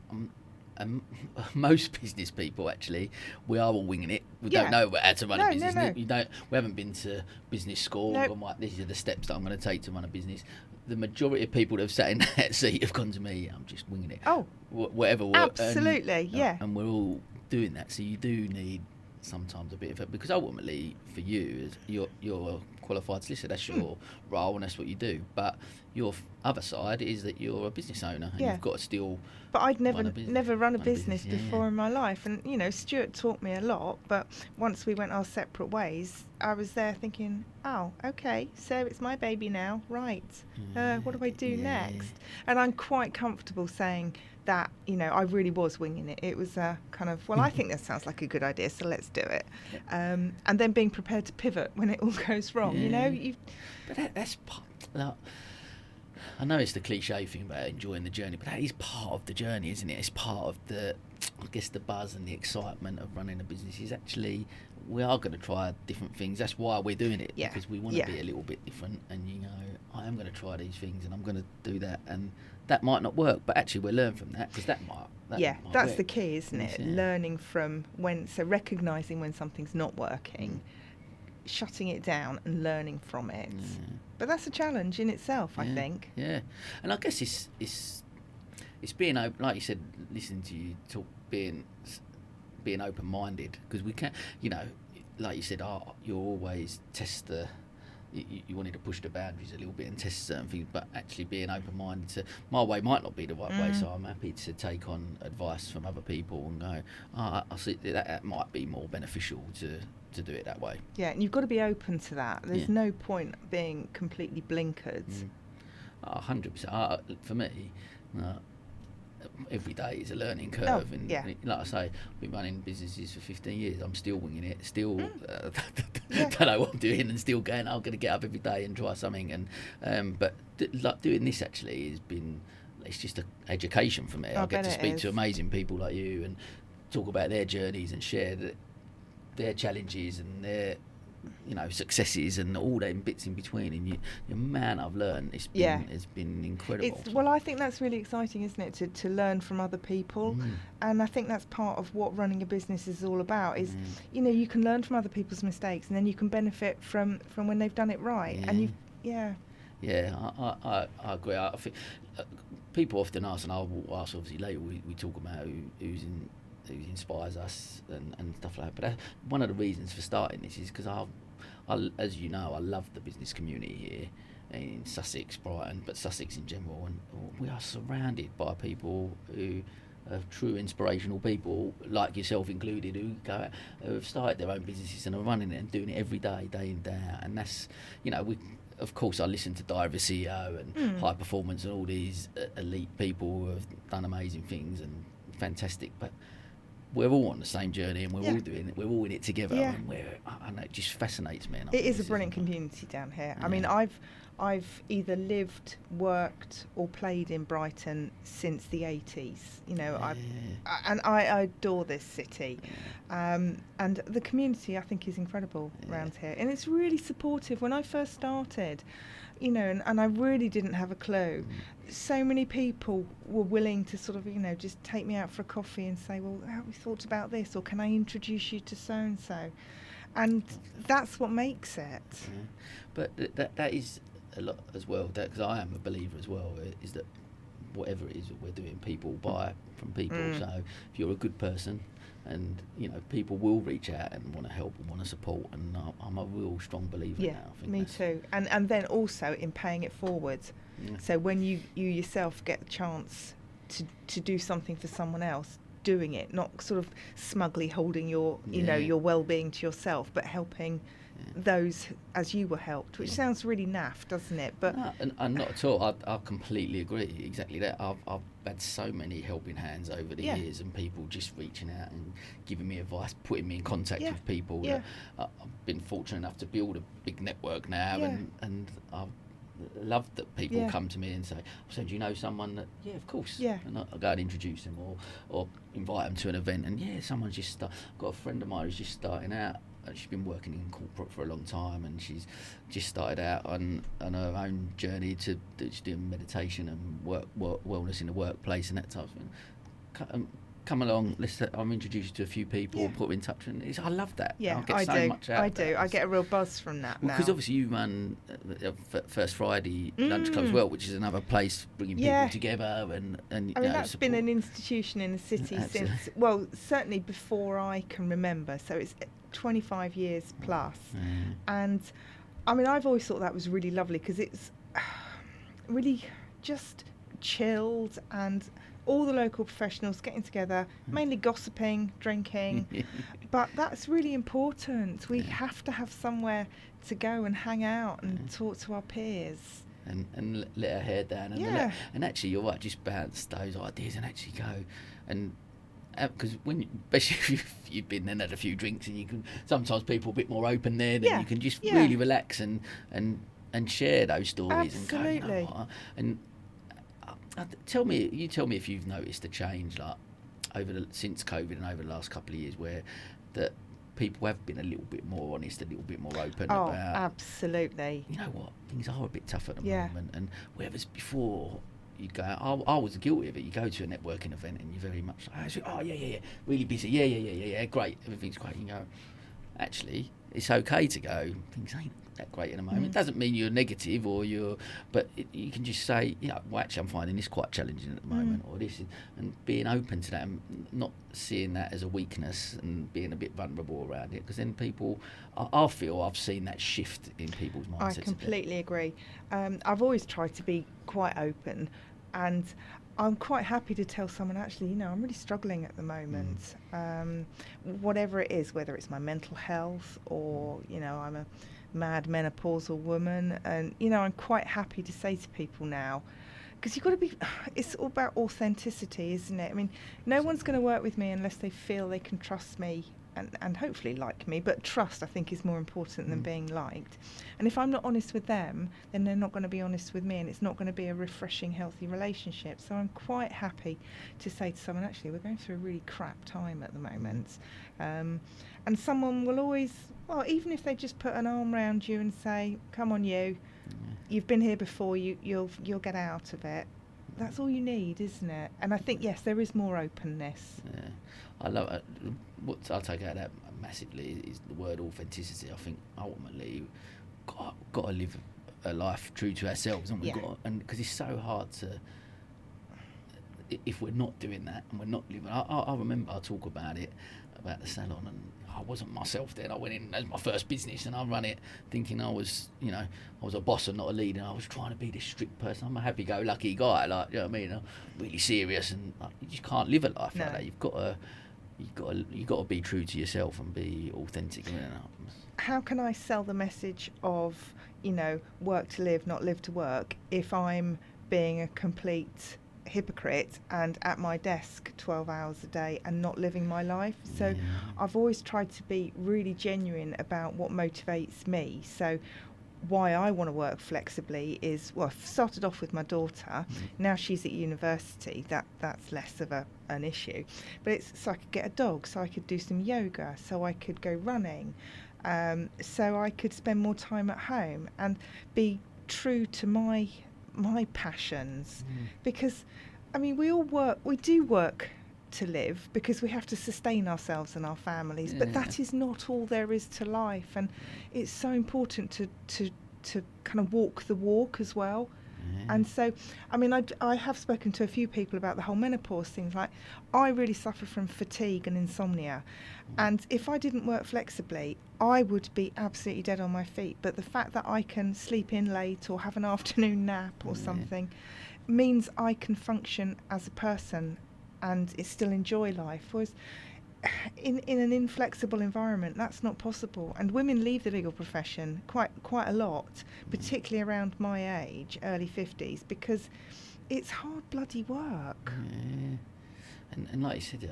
Speaker 2: most business people, actually, we are all winging it. We don't know how to run a business. We haven't been to business school. Gone, like, these are the steps that I'm going to take to run a business. The majority of people that have sat in that seat have gone to me, I'm just winging it.
Speaker 1: Oh,
Speaker 2: whatever.
Speaker 1: Absolutely,
Speaker 2: And we're all doing that. So you do need sometimes a bit of it, because ultimately for you, you're a qualified solicitor. That's your role, and that's what you do. But your other side is that you're a business owner, and you've got to still.
Speaker 1: But I'd never run a business before in my life, and Stuart taught me a lot. But once we went our separate ways, I was there thinking, oh, okay, so it's my baby now, right? What do I do next? And I'm quite comfortable saying that, I really was winging it. It was kind of, well, I think that sounds like a good idea, so let's do it. And then being prepared to pivot when it all goes wrong,
Speaker 2: But that's part, like, I know it's the cliche thing about enjoying the journey, but that is part of the journey, isn't it? It's part of the buzz and the excitement of running a business. Is actually, we are going to try different things. That's why we're doing it, because we want to be a little bit different. And I am going to try these things, and I'm going to do that, and that might not work, but actually we'll learn from that, because that might
Speaker 1: that's
Speaker 2: work.
Speaker 1: the key, isn't it? Learning from recognising when something's not working, shutting it down and learning from it. But that's a challenge in itself, I think. And
Speaker 2: I guess it's being open, like you said, listening to you talk, being open-minded, because we can, like you said, you always test you wanted to push the boundaries a little bit and test certain things, but actually being open-minded to, my way might not be the right way, so I'm happy to take on advice from other people and go, I see that might be more beneficial to do it that way.
Speaker 1: Yeah, and you've got to be open to that. There's no point being completely blinkered.
Speaker 2: 100%. For me, every day is a learning curve, and like I say, I've been running businesses for 15 years. I'm still winging it, still don't know what I'm doing, and still going, I'm going to get up every day and try something. And but like doing this actually has been, it's just an education for me. I get to speak to amazing people like you and talk about their journeys and share their challenges and their successes and all them bits in between, and man, I've learned. It's been incredible.
Speaker 1: Well, I think that's really exciting, isn't it, to learn from other people, and I think that's part of what running a business is all about. Is you can learn from other people's mistakes, and then you can benefit from when they've done it right. And
Speaker 2: I agree. I think people often ask, and I'll ask obviously later. We talk about who inspires us and stuff like that. But one of the reasons for starting this is because as you know, I love the business community here in Sussex, Brighton, but Sussex in general, and we are surrounded by people who are true inspirational people, like yourself included, who have started their own businesses and are running it and doing it every day, day in, day out. And that's, of course, I listen to Diver CEO and High Performance and all these elite people who have done amazing things and fantastic, but we're all on the same journey, and we're all doing it. We're all in it together, and it just fascinates me.
Speaker 1: It is a brilliant community down here. I mean, I've either lived, worked, or played in Brighton since the 80s. I adore this city, and the community I think is incredible around here, and it's really supportive. When I first started, and I really didn't have a clue. So many people were willing to sort of, just take me out for a coffee and say, well, how have you thought about this? Or can I introduce you to so-and-so? And that's what makes it.
Speaker 2: But that is a lot as well, because I am a believer as well, is that whatever it is that we're doing, people buy from people. So if you're a good person, and people will reach out and want to help and want to support, and I'm a real strong believer now. I think
Speaker 1: me too. And then also in paying it forward. So when you yourself get the chance to do something for someone else, doing it, not sort of smugly holding your your well-being to yourself, but helping those as you were helped, which sounds really naff, doesn't it? But
Speaker 2: no, and not at all. I completely agree. Exactly that. I've had so many helping hands over the years, and people just reaching out and giving me advice, putting me in contact with people. That I've been fortunate enough to build a big network now, and love that people
Speaker 1: Yeah.
Speaker 2: come to me and say, "So do you know someone that?" Yeah, of course.
Speaker 1: Yeah.
Speaker 2: And I go and introduce them or invite them to an event. And yeah, someone's just I've got a friend of mine who's just starting out. She's been working in corporate for a long time, and she's just started out on her own journey to doing meditation and wellness in the workplace and that type of thing. Come along. I'm introduced you to a few people.
Speaker 1: Yeah.
Speaker 2: Put them in touch, and I love that.
Speaker 1: Yeah,
Speaker 2: I get
Speaker 1: I
Speaker 2: so
Speaker 1: do.
Speaker 2: much out
Speaker 1: I
Speaker 2: of
Speaker 1: do.
Speaker 2: that.
Speaker 1: I get a real buzz from that now.
Speaker 2: Because obviously you run First Friday lunch club as well, which is another place bringing people together, and
Speaker 1: I mean, that's
Speaker 2: support.
Speaker 1: been an institution in the city since, well, certainly before I can remember. So it's 25 years plus. And I mean, I've always thought that was really lovely because it's really just chilled, and all the local professionals getting together, mainly gossiping, drinking. But that's really important. We have to have somewhere to go and hang out and talk to our peers.
Speaker 2: And let our hair down. And actually, you're right, just bounce those ideas and actually go. And because especially if you've been and had a few drinks, and you can, sometimes people are a bit more open there, then you can just really relax and share those stories.
Speaker 1: Absolutely.
Speaker 2: And go, you know what? And tell me if you've noticed a change, like since COVID and over the last couple of years, where that people have been a little bit more honest, a little bit more open about.
Speaker 1: Absolutely.
Speaker 2: You know what? Things are a bit tough at the moment, and whereas before you go, I was guilty of it. You go to a networking event and you're very much like, oh yeah, really busy, yeah, great, everything's great. You go, actually, it's okay to go. Things ain't that great at the moment. It doesn't mean you're negative but you can just say, well, actually, I'm finding this quite challenging at the moment, or this, and being open to that and not seeing that as a weakness and being a bit vulnerable around it, because then people, I feel I've seen that shift in people's mindsets.
Speaker 1: I completely agree. I've always tried to be quite open, and I'm quite happy to tell someone, actually, I'm really struggling at the moment. Whatever it is, whether it's my mental health or, I'm a mad menopausal woman, and, I'm quite happy to say to people now, because you've got to be, it's all about authenticity, isn't it? I mean, no one's going to work with me unless they feel they can trust me and hopefully like me, but trust, I think, is more important than being liked. And if I'm not honest with them, then they're not going to be honest with me, and it's not going to be a refreshing, healthy relationship. So I'm quite happy to say to someone, actually, we're going through a really crap time at the moment. And someone will always, well, even if they just put an arm around you and say, come on, you've been here before, you'll get out of it. That's all you need, isn't it? And I think, yes, there is more openness.
Speaker 2: Yeah, I love it. What I'll take out of that massively is the word authenticity. I think ultimately got to live a life true to ourselves, and and because it's so hard to, if we're not doing that and we're not living. I remember I talk about the salon, and I wasn't myself then. I went in as my first business, and I run it thinking I was a boss and not a leader. And I was trying to be this strict person. I'm a happy-go-lucky guy, like, you know what I mean? I'm really serious, and you just can't live a life like that. You've got to be true to yourself and be authentic.
Speaker 1: How can I sell the message of, work to live, not live to work, if I'm being a complete hypocrite and at my desk 12 hours a day and not living my life? So I've always tried to be really genuine about what motivates me. So why I want to work flexibly is, well, I've started off with my daughter. Now she's at university. That's less of an issue. But it's so I could get a dog, so I could do some yoga, so I could go running, so I could spend more time at home and be true to my passions. Because, I mean, we do work to live because we have to sustain ourselves and our families, but that is not all there is to life, and it's so important to kind of walk the walk as well. And so, I mean, I have spoken to a few people about the whole menopause thing. Like, I really suffer from fatigue and insomnia, and if I didn't work flexibly, I would be absolutely dead on my feet. But the fact that I can sleep in late or have an afternoon nap or something means I can function as a person and still enjoy life. Whereas in an inflexible environment, that's not possible. And women leave the legal profession quite a lot, particularly around my age, early 50s, because it's hard bloody work.
Speaker 2: And like you said,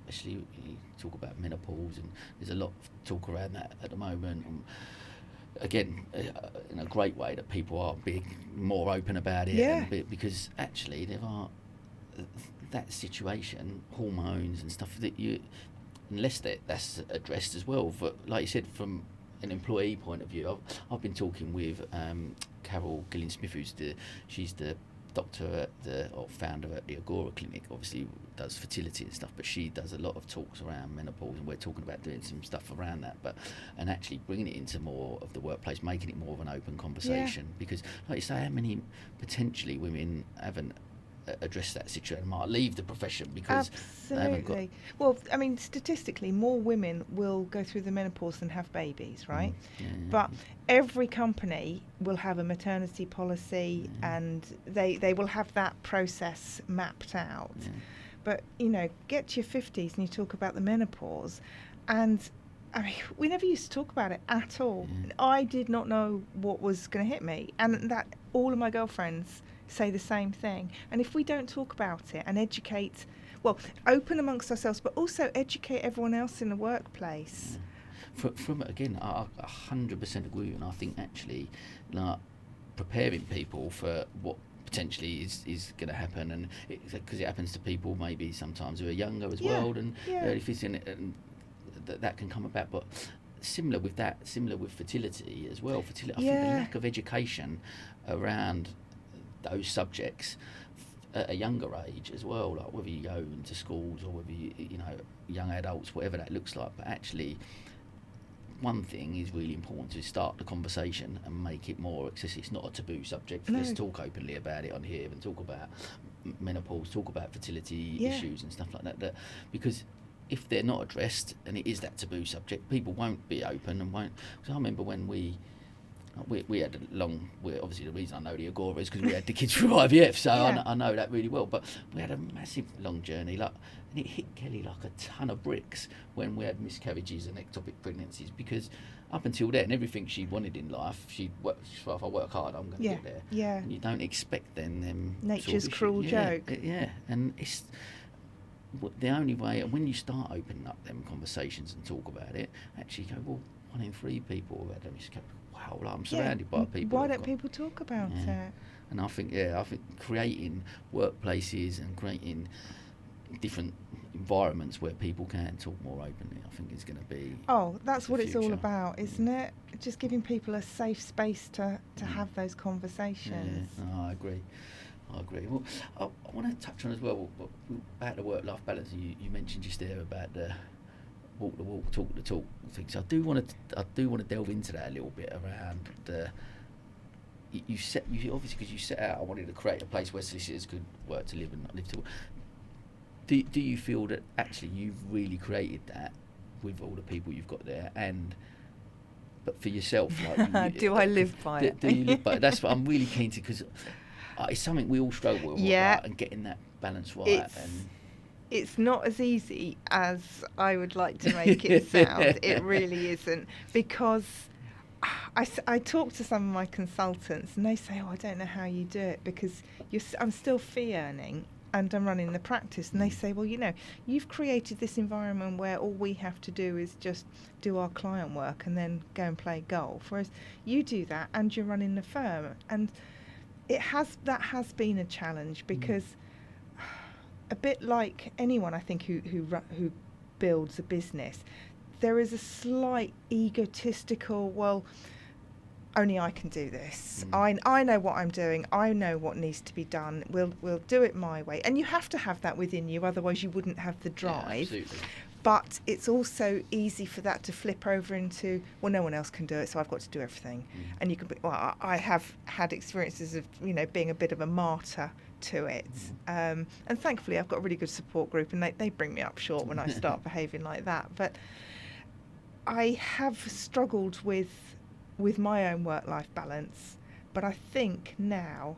Speaker 2: especially you talk about menopause, and there's a lot of talk around that at the moment. again, in a great way that people are being more open about it,
Speaker 1: Yeah.
Speaker 2: because actually there are that situation, hormones and stuff that you, unless that's addressed as well. But like you said, from an employee point of view, I've been talking with Carol Gillian-Smith, she's the doctor or founder at the Agora Clinic, obviously does fertility and stuff, but she does a lot of talks around menopause, and we're talking about doing some stuff around that, and actually bringing it into more of the workplace, making it more of an open conversation. Because like you say, how many potentially women haven't addressed that situation, might leave the profession because they haven't got...
Speaker 1: Well, I mean, statistically, more women will go through the menopause than have babies, right? But every company will have a maternity policy, and they will have that process mapped out. But, get to your 50s and you talk about the menopause, and I mean, we never used to talk about it at all. I did not know what was going to hit me, and that all of my girlfriends say the same thing. And if we don't talk about it and educate, open amongst ourselves, but also educate everyone else in the workplace.
Speaker 2: From again, I 100% agree, and I think actually, like, preparing people for what potentially is going to happen, and because it happens to people maybe sometimes who are younger as well, and early 50s, and that can come about. But similar with fertility as well. I think the lack of education around those subjects at a younger age as well, like whether you go into schools or whether you young adults, whatever that looks like. But actually, one thing is really important, to start the conversation and make it more accessible. It's not a taboo subject. Let's talk openly about it on here, and talk about menopause, talk about fertility issues and stuff like that, because if they're not addressed and it is that taboo subject, people won't be open and won't. Because I remember when we had a long... obviously the reason I know the Agora is because we had the kids through IVF, so I know that really well. But we had a massive long journey, and it hit Kelly like a ton of bricks when we had miscarriages and ectopic pregnancies, because up until then, everything she wanted in life, she'd work. If I work hard, I'm going to get there.
Speaker 1: Yeah.
Speaker 2: And you don't expect them
Speaker 1: nature's
Speaker 2: sort of
Speaker 1: cruel joke.
Speaker 2: And it's the only way. And when you start opening up them conversations and talk about it, actually go, well, 1 in 3 people have had a miscarriage. Wow, I'm surrounded by people.
Speaker 1: Why don't people talk about it?
Speaker 2: And I think creating workplaces and creating different environments where people can talk more openly, I think is going to be...
Speaker 1: that's what it's all about, isn't it? Just giving people a safe space to have those conversations.
Speaker 2: No, I agree. Well, I want to touch on as well about the work-life balance. You mentioned just there about the walk the walk, talk the talk things. I do want to delve into that a little bit around the... You obviously, because you set out, I wanted to create a place where solicitors could work to live and not live to work. Do you feel that actually you've really created that with all the people you've got there, but for yourself, like,
Speaker 1: do I live by it?
Speaker 2: Do you live by it? That's what I'm really keen to, because it's something we all struggle with, right? And getting that balance right.
Speaker 1: It's not as easy as I would like to make it sound. It really isn't, because I talk to some of my consultants and they say, I don't know how you do it, because I'm still fee earning and I'm running the practice. And they say, well, you've created this environment where all we have to do is just do our client work and then go and play golf, whereas you do that and you're running the firm. And that has been a challenge, because a bit like anyone, I think, who builds a business, there is a slight egotistical, well, only I can do this. I know what I'm doing. I know what needs to be done. We'll do it my way. And you have to have that within you, otherwise you wouldn't have the drive.
Speaker 2: Yeah, absolutely.
Speaker 1: But it's also easy for that to flip over into, well, no one else can do it, so I've got to do everything. And you can be, I have had experiences of, being a bit of a martyr to it. And thankfully I've got a really good support group, and they bring me up short when I start behaving like that. But I have struggled with my own work-life balance, but I think now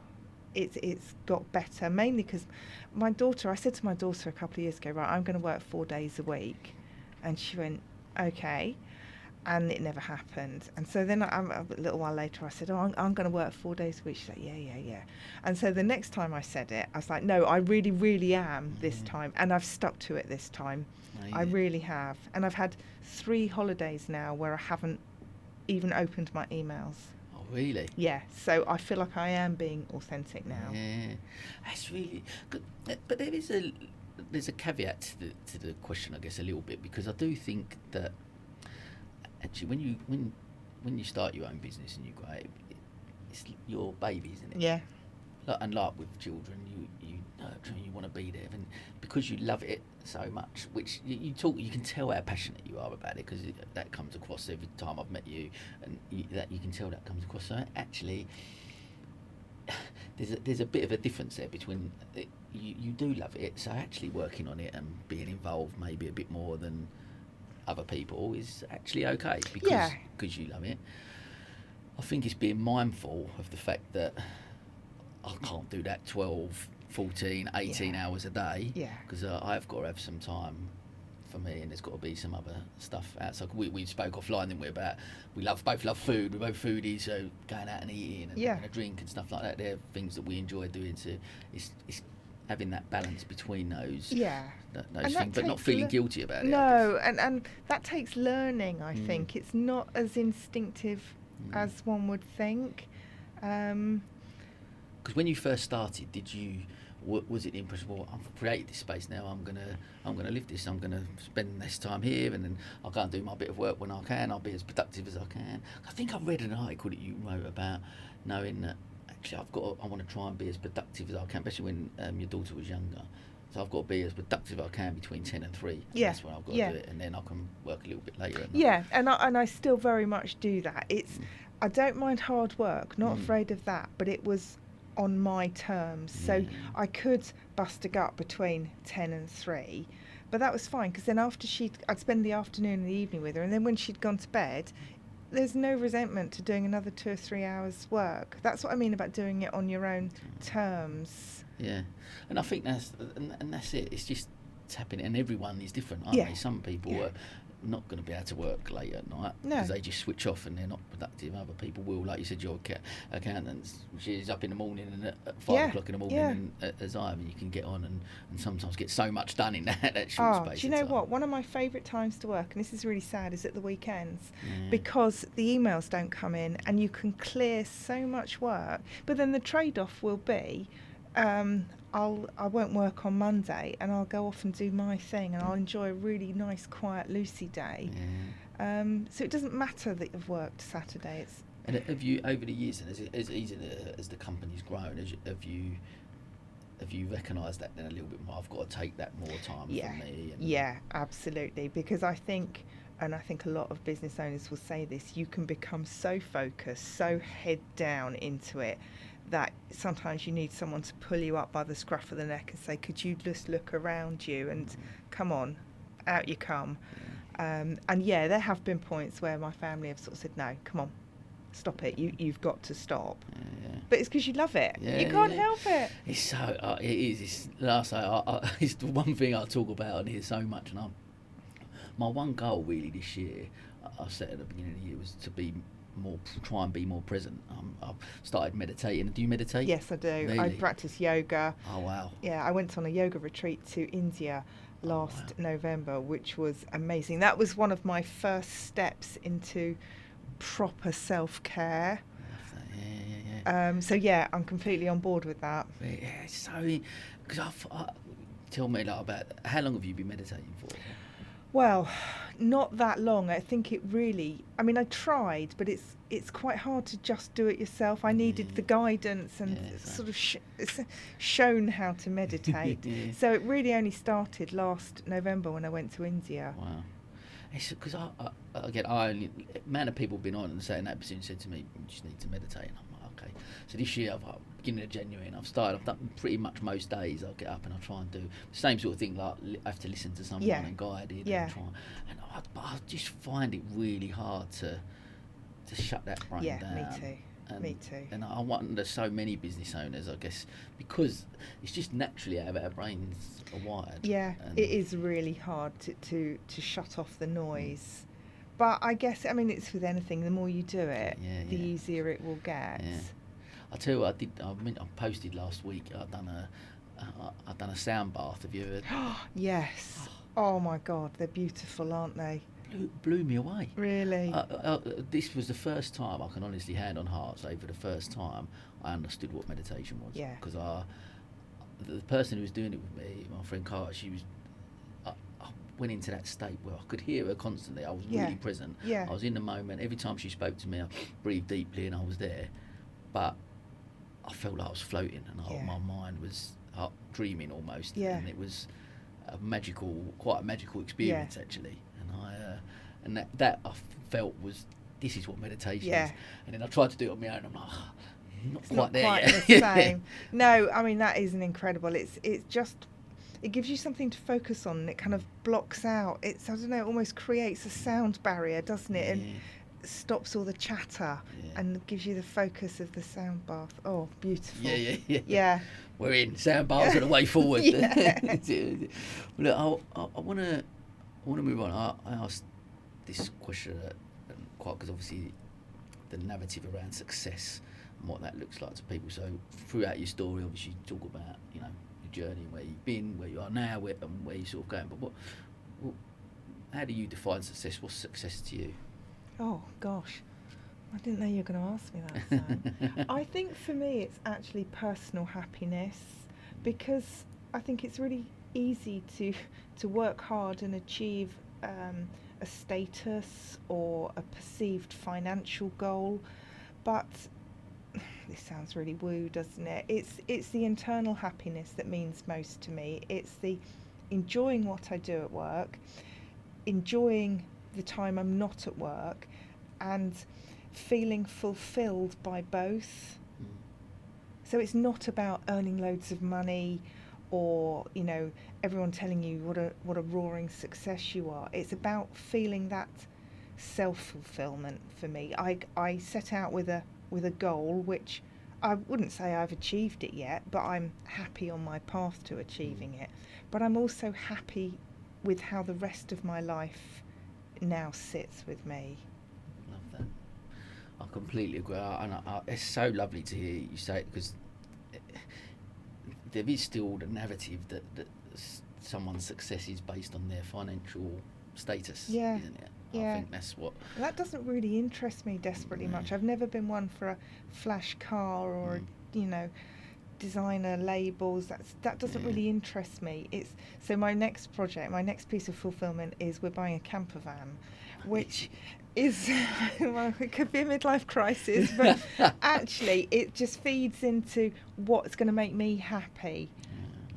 Speaker 1: it's got better, mainly because I said to my daughter a couple of years ago, right, I'm going to work 4 days a week, and she went, okay, and it never happened. And so then a little while later I said, I'm going to work 4 days a week. She said, yeah. And so the next time I said it, I was like, no, I really, really am this time, and I've stuck to it this time. I really have. And I've had 3 holidays now where I haven't even opened my emails.
Speaker 2: Oh, really?
Speaker 1: Yeah, so I feel like I am being authentic now.
Speaker 2: Yeah, that's really good. But there's a caveat to the question, I guess, a little bit, because I do think that actually when you start your own business and you grow it, it's your baby, isn't it?
Speaker 1: Yeah.
Speaker 2: And like with children, you nurture and you want to be there, and because you love it so much, which you can tell how passionate you are about it, because that comes across every time I've met you, and you can tell that comes across. So actually, there's a bit of a difference there between you do love it, so actually working on it and being involved maybe a bit more than other people is actually okay because you love it. I think it's being mindful of the fact that I can't do that 12, 14, 18 hours a day, because I've got to have some time for me, and there's got to be some other stuff outside. We spoke offline, didn't we, about we both love food, we're both foodies, so going out and eating and having a drink and stuff like that, they're things that we enjoy doing. So it's having that balance between those things, but not feeling guilty about it.
Speaker 1: No, and that takes learning, I think. It's not as instinctive as one would think.
Speaker 2: Because when you first started, was it the impression, well, I've created this space now, I'm gonna live this, I'm gonna spend less time here, and then I'll go and do my bit of work when I can, I'll be as productive as I can. I think I read an article that you wrote about knowing that actually I want to try and be as productive as I can, especially when your daughter was younger. So I've got to be as productive as I can between 10 and 3. That's when I've got to do it, and then I can work a little bit later.
Speaker 1: And I still very much do that. I don't mind hard work, not afraid of that, but it was on my terms. So I could bust a gut between 10 and 3, but that was fine, because then after I'd spend the afternoon and the evening with her, and then when she'd gone to bed, there's no resentment to doing another 2 or 3 hours work. That's what I mean about doing it on your own terms.
Speaker 2: Yeah, and I think that's it. It's just tapping it, and everyone is different, aren't they? Some people are not going to be able to work late at night because they just switch off and they're not productive. Other people will, like you said, your accountants, she's up in the morning and at 5 o'clock in the morning, and as I am, you can get on and sometimes get so much done in that short space.
Speaker 1: Do you know what? One of my favourite times to work, and this is really sad, is at the weekends, because the emails don't come in and you can clear so much work. But then the trade-off will be I won't work on Monday, and I'll go off and do my thing, and I'll enjoy a really nice, quiet, Lucy day. So it doesn't matter that you've worked Saturday.
Speaker 2: And have you, over the years, as the company's grown, have you recognised that then a little bit more? I've got to take that more time for me.
Speaker 1: Yeah, absolutely. Because I think a lot of business owners will say this: you can become so focused, so head down into it, that sometimes you need someone to pull you up by the scruff of the neck and say, could you just look around you and come on, out you come. And there have been points where my family have sort of said, no, come on, stop it, you've got to stop. But it's because you love it. You can't help it.
Speaker 2: It's so, it is. It's the one thing I talk about on here so much. And my one goal really this year, I set at the beginning of the year, was to try and be more present. I've started meditating. Do you meditate?
Speaker 1: Yes, I do.
Speaker 2: Really?
Speaker 1: I practice yoga.
Speaker 2: Oh, wow.
Speaker 1: Yeah, I went on a yoga retreat to India last November, which was amazing. That was one of my first steps into proper self-care. So I'm completely on board with that.
Speaker 2: Yeah, so, because tell me about, how long have you been meditating for?
Speaker 1: Well, not that long. I think it really, I tried, but it's quite hard to just do it yourself. I needed the guidance and sort of shown how to meditate. So it really only started last November when I went to India.
Speaker 2: Wow. It's because amount of people have been on and saying that position said to me, you just need to meditate. And I'm like, okay. So this year, beginning of January, and I've done pretty much most days. I'll get up and I'll try and do the same sort of thing, like I have to listen to someone and guided and try. But I just find it really hard to shut that brain down.
Speaker 1: Me too.
Speaker 2: And I wonder, so many business owners, I guess, because it's just naturally how our brains are wired.
Speaker 1: Yeah, it is really hard to shut off the noise. But I guess, it's with anything, the more you do it, the easier it will get.
Speaker 2: Yeah. I tell you what, I posted last week, I've done a sound bath. Have you heard?
Speaker 1: Yes. Oh my God, they're beautiful, aren't they?
Speaker 2: blew me away.
Speaker 1: Really?
Speaker 2: This was the first time, I can honestly hand on heart say, for the first time I understood what meditation was.
Speaker 1: Yeah.
Speaker 2: Because the person who was doing it with me, my friend Carter, she was. I went into that state where I could hear her constantly. I was really present.
Speaker 1: Yeah.
Speaker 2: I was in the moment. Every time she spoke to me, I breathed deeply and I was there. But I felt like I was floating, and my mind was dreaming almost.
Speaker 1: Yeah.
Speaker 2: And it was quite a magical experience actually. And that I felt was, this is what meditation is. And then I tried to do it on my own. I'm like, not quite
Speaker 1: the same. No, I mean, that is an incredible. It gives you something to focus on, and it kind of blocks out. I don't know, it almost creates a sound barrier, doesn't it? And stops all the chatter and gives you the focus of the sound bath. Oh, beautiful.
Speaker 2: Yeah. We're in. Sound baths are the way forward. Look, I want to move on. I asked this question quite because obviously the narrative around success and what that looks like to people. So throughout your story, obviously you talk about, your journey, where you've been, where you are now, and where you're sort of going. But how do you define success? What's success to you?
Speaker 1: Oh gosh, I didn't know you were going to ask me that, Sam. I think for me it's actually personal happiness, because I think it's really easy to work hard and achieve a status or a perceived financial goal, but this sounds really woo, doesn't it? It's the internal happiness that means most to me. It's the enjoying what I do at work, enjoying the time I'm not at work, and feeling fulfilled by both. So it's not about earning loads of money or, everyone telling you what a roaring success you are. It's about feeling that self-fulfillment for me. I set out with a goal which I wouldn't say I've achieved it yet, but I'm happy on my path to achieving it. But I'm also happy with how the rest of my life now sits with me.
Speaker 2: Love that. I completely agree, and it's so lovely to hear you say it, because there is still the narrative that someone's success is based on their financial status, isn't it? I think that's what...
Speaker 1: That doesn't really interest me desperately much. I've never been one for a flash car or, designer labels. That doesn't really interest me. So my next project, my next piece of fulfillment is we're buying a camper van, which is, well, it could be a midlife crisis, but actually it just feeds into what's going to make me happy.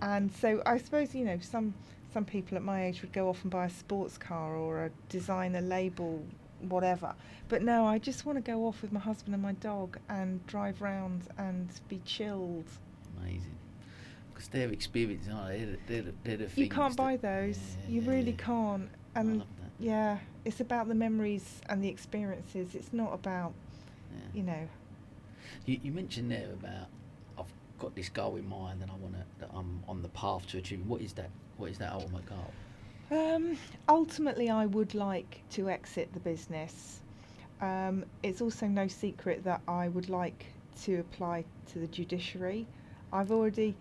Speaker 1: And so I suppose, some people at my age would go off and buy a sports car or a designer label, whatever. But no, I just want to go off with my husband and my dog and drive round and be chilled.
Speaker 2: Amazing. Because they're experiences, aren't they? They're the things.
Speaker 1: You can't buy those. You really can't. And
Speaker 2: I love that.
Speaker 1: It's about the memories and the experiences. It's not about,
Speaker 2: You mentioned there about, I've got this goal in mind and that I'm on the path to achieving. What is that? What is that ultimate goal?
Speaker 1: Ultimately, I would like to exit the business. It's also no secret that I would like to apply to the judiciary. I've already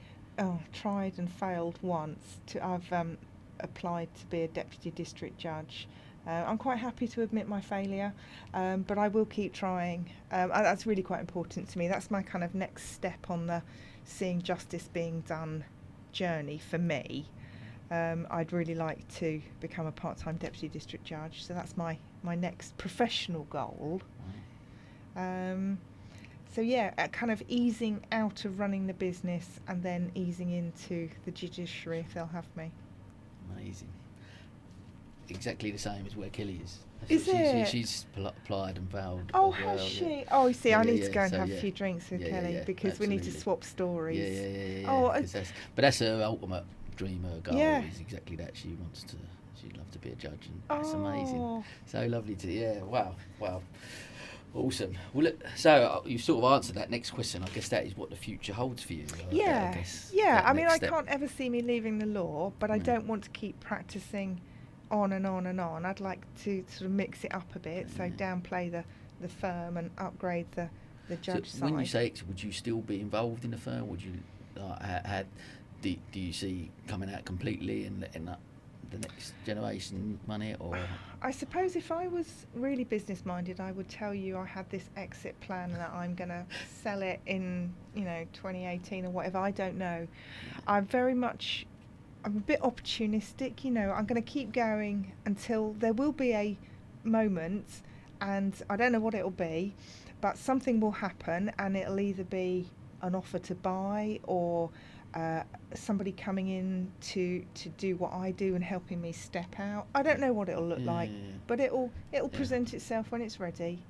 Speaker 1: tried and failed once. I've applied to be a deputy district judge. I'm quite happy to admit my failure, but I will keep trying. That's really quite important to me. That's my kind of next step on the seeing justice being done journey for me. I'd really like to become a part-time deputy district judge, so that's my next professional goal. Kind of easing out of running the business and then easing into the judiciary if they'll have me.
Speaker 2: Amazing. Exactly the same as where Kelly is. She's applied and failed.
Speaker 1: Oh,
Speaker 2: as well,
Speaker 1: has she? Oh, you see, I need to go and
Speaker 2: so
Speaker 1: have a few drinks with Kelly because
Speaker 2: absolutely.
Speaker 1: we need to swap stories.
Speaker 2: Yeah.
Speaker 1: Oh,
Speaker 2: but that's her ultimate dream, her goal is exactly that. She'd love to be a judge, and that's amazing. So lovely to, wow. Awesome. Well, look, so you've sort of answered that next question. I guess that is what the future holds for you.
Speaker 1: I mean, I can't ever see me leaving the law, but I don't want to keep practicing on and on and on. I'd like to sort of mix it up a bit, so downplay the firm and upgrade the judge side.
Speaker 2: When you say it, would you still be involved in the firm? Would you do you see coming out completely and letting the next generation money, or?
Speaker 1: I suppose if I was really business minded, I would tell you I had this exit plan and that I'm going to sell it in 2018 or whatever. I don't know. I'm a bit opportunistic. I'm going to keep going until there will be a moment, and I don't know what it'll be, but something will happen, and it'll either be an offer to buy or somebody coming in to do what I do and helping me step out. I don't know what it'll look like, but it'll present itself when it's ready.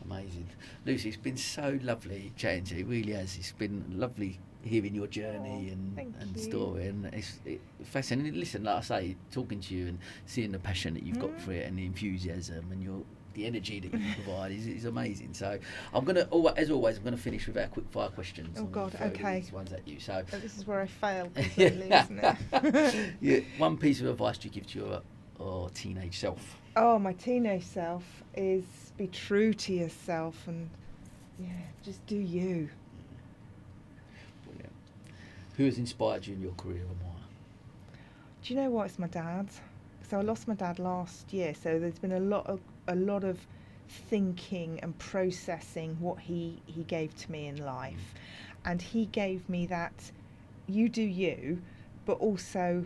Speaker 2: Amazing. Lucy, it's been so lovely chatting to you. It really has. It's been lovely hearing your journey and story, and it's fascinating. Listen, like I say, talking to you and seeing the passion that you've got for it and the enthusiasm and the energy that you provide is amazing. So I'm going to, as always, I'm going to finish with our quick fire questions.
Speaker 1: Oh God, okay.
Speaker 2: These ones at you. So
Speaker 1: this is where I failed completely, isn't it?
Speaker 2: Yeah. One piece of advice do you give to your teenage self?
Speaker 1: Oh, my teenage self is be true to yourself and just do you.
Speaker 2: Brilliant. Who has inspired you in your career and why?
Speaker 1: Do you know what? It's my dad. So I lost my dad last year, so there's been a lot of thinking and processing what he gave to me in life. And he gave me that you do you, but also,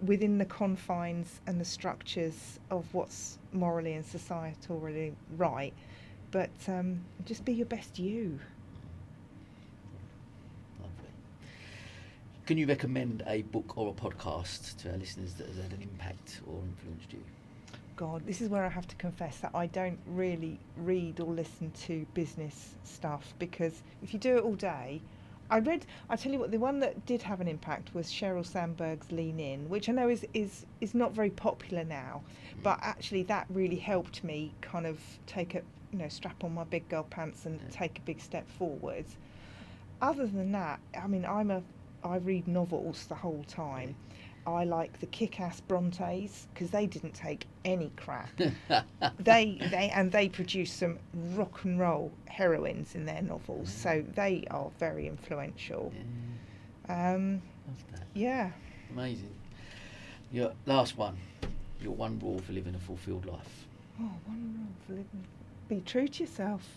Speaker 1: within the confines and the structures of what's morally and societally right, but just be your best you.
Speaker 2: Lovely. Can you recommend a book or a podcast to our listeners that has had an impact or influenced you?
Speaker 1: God, this is where I have to confess that I don't really read or listen to business stuff, because if you do it all day, I tell you what, the one that did have an impact was Sheryl Sandberg's Lean In, which I know is not very popular now, but actually that really helped me kind of take strap on my big girl pants and take a big step forwards. Other than that, I mean, I read novels the whole time. I like the kick-ass Brontes because they didn't take any crap. They produce some rock and roll heroines in their novels, so they are very influential.
Speaker 2: Love that.
Speaker 1: Yeah.
Speaker 2: Amazing. Your last one. Your one rule for living a fulfilled life.
Speaker 1: Oh, one rule for living. Be true to yourself.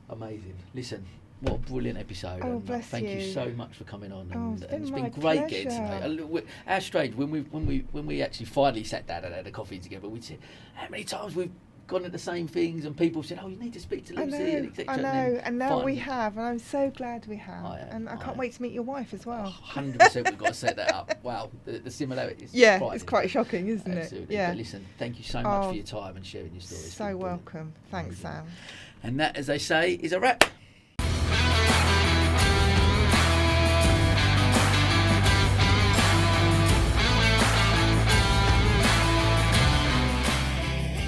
Speaker 2: Amazing. Listen. What a brilliant episode.
Speaker 1: Oh, bless
Speaker 2: thank you so much for coming on. And it's been great getting to know. How strange when we actually finally sat down and had a coffee together. We said how many times we've gone at the same things, and people said, "Oh, you need to speak to Lucy," etc.
Speaker 1: I know, and now we have, and I'm so glad we have. I can't wait to meet your wife as well.
Speaker 2: 100%, we've got to set that up. Wow, the similarities.
Speaker 1: Yeah, it's quite shocking, isn't
Speaker 2: Absolutely.
Speaker 1: it? Yeah.
Speaker 2: But listen, thank you so much for your time and sharing your stories.
Speaker 1: So welcome. Thanks, Sam.
Speaker 2: And that, as they say, is a wrap.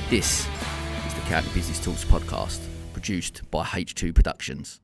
Speaker 2: This is the County Business Talks podcast, produced by H2 Productions.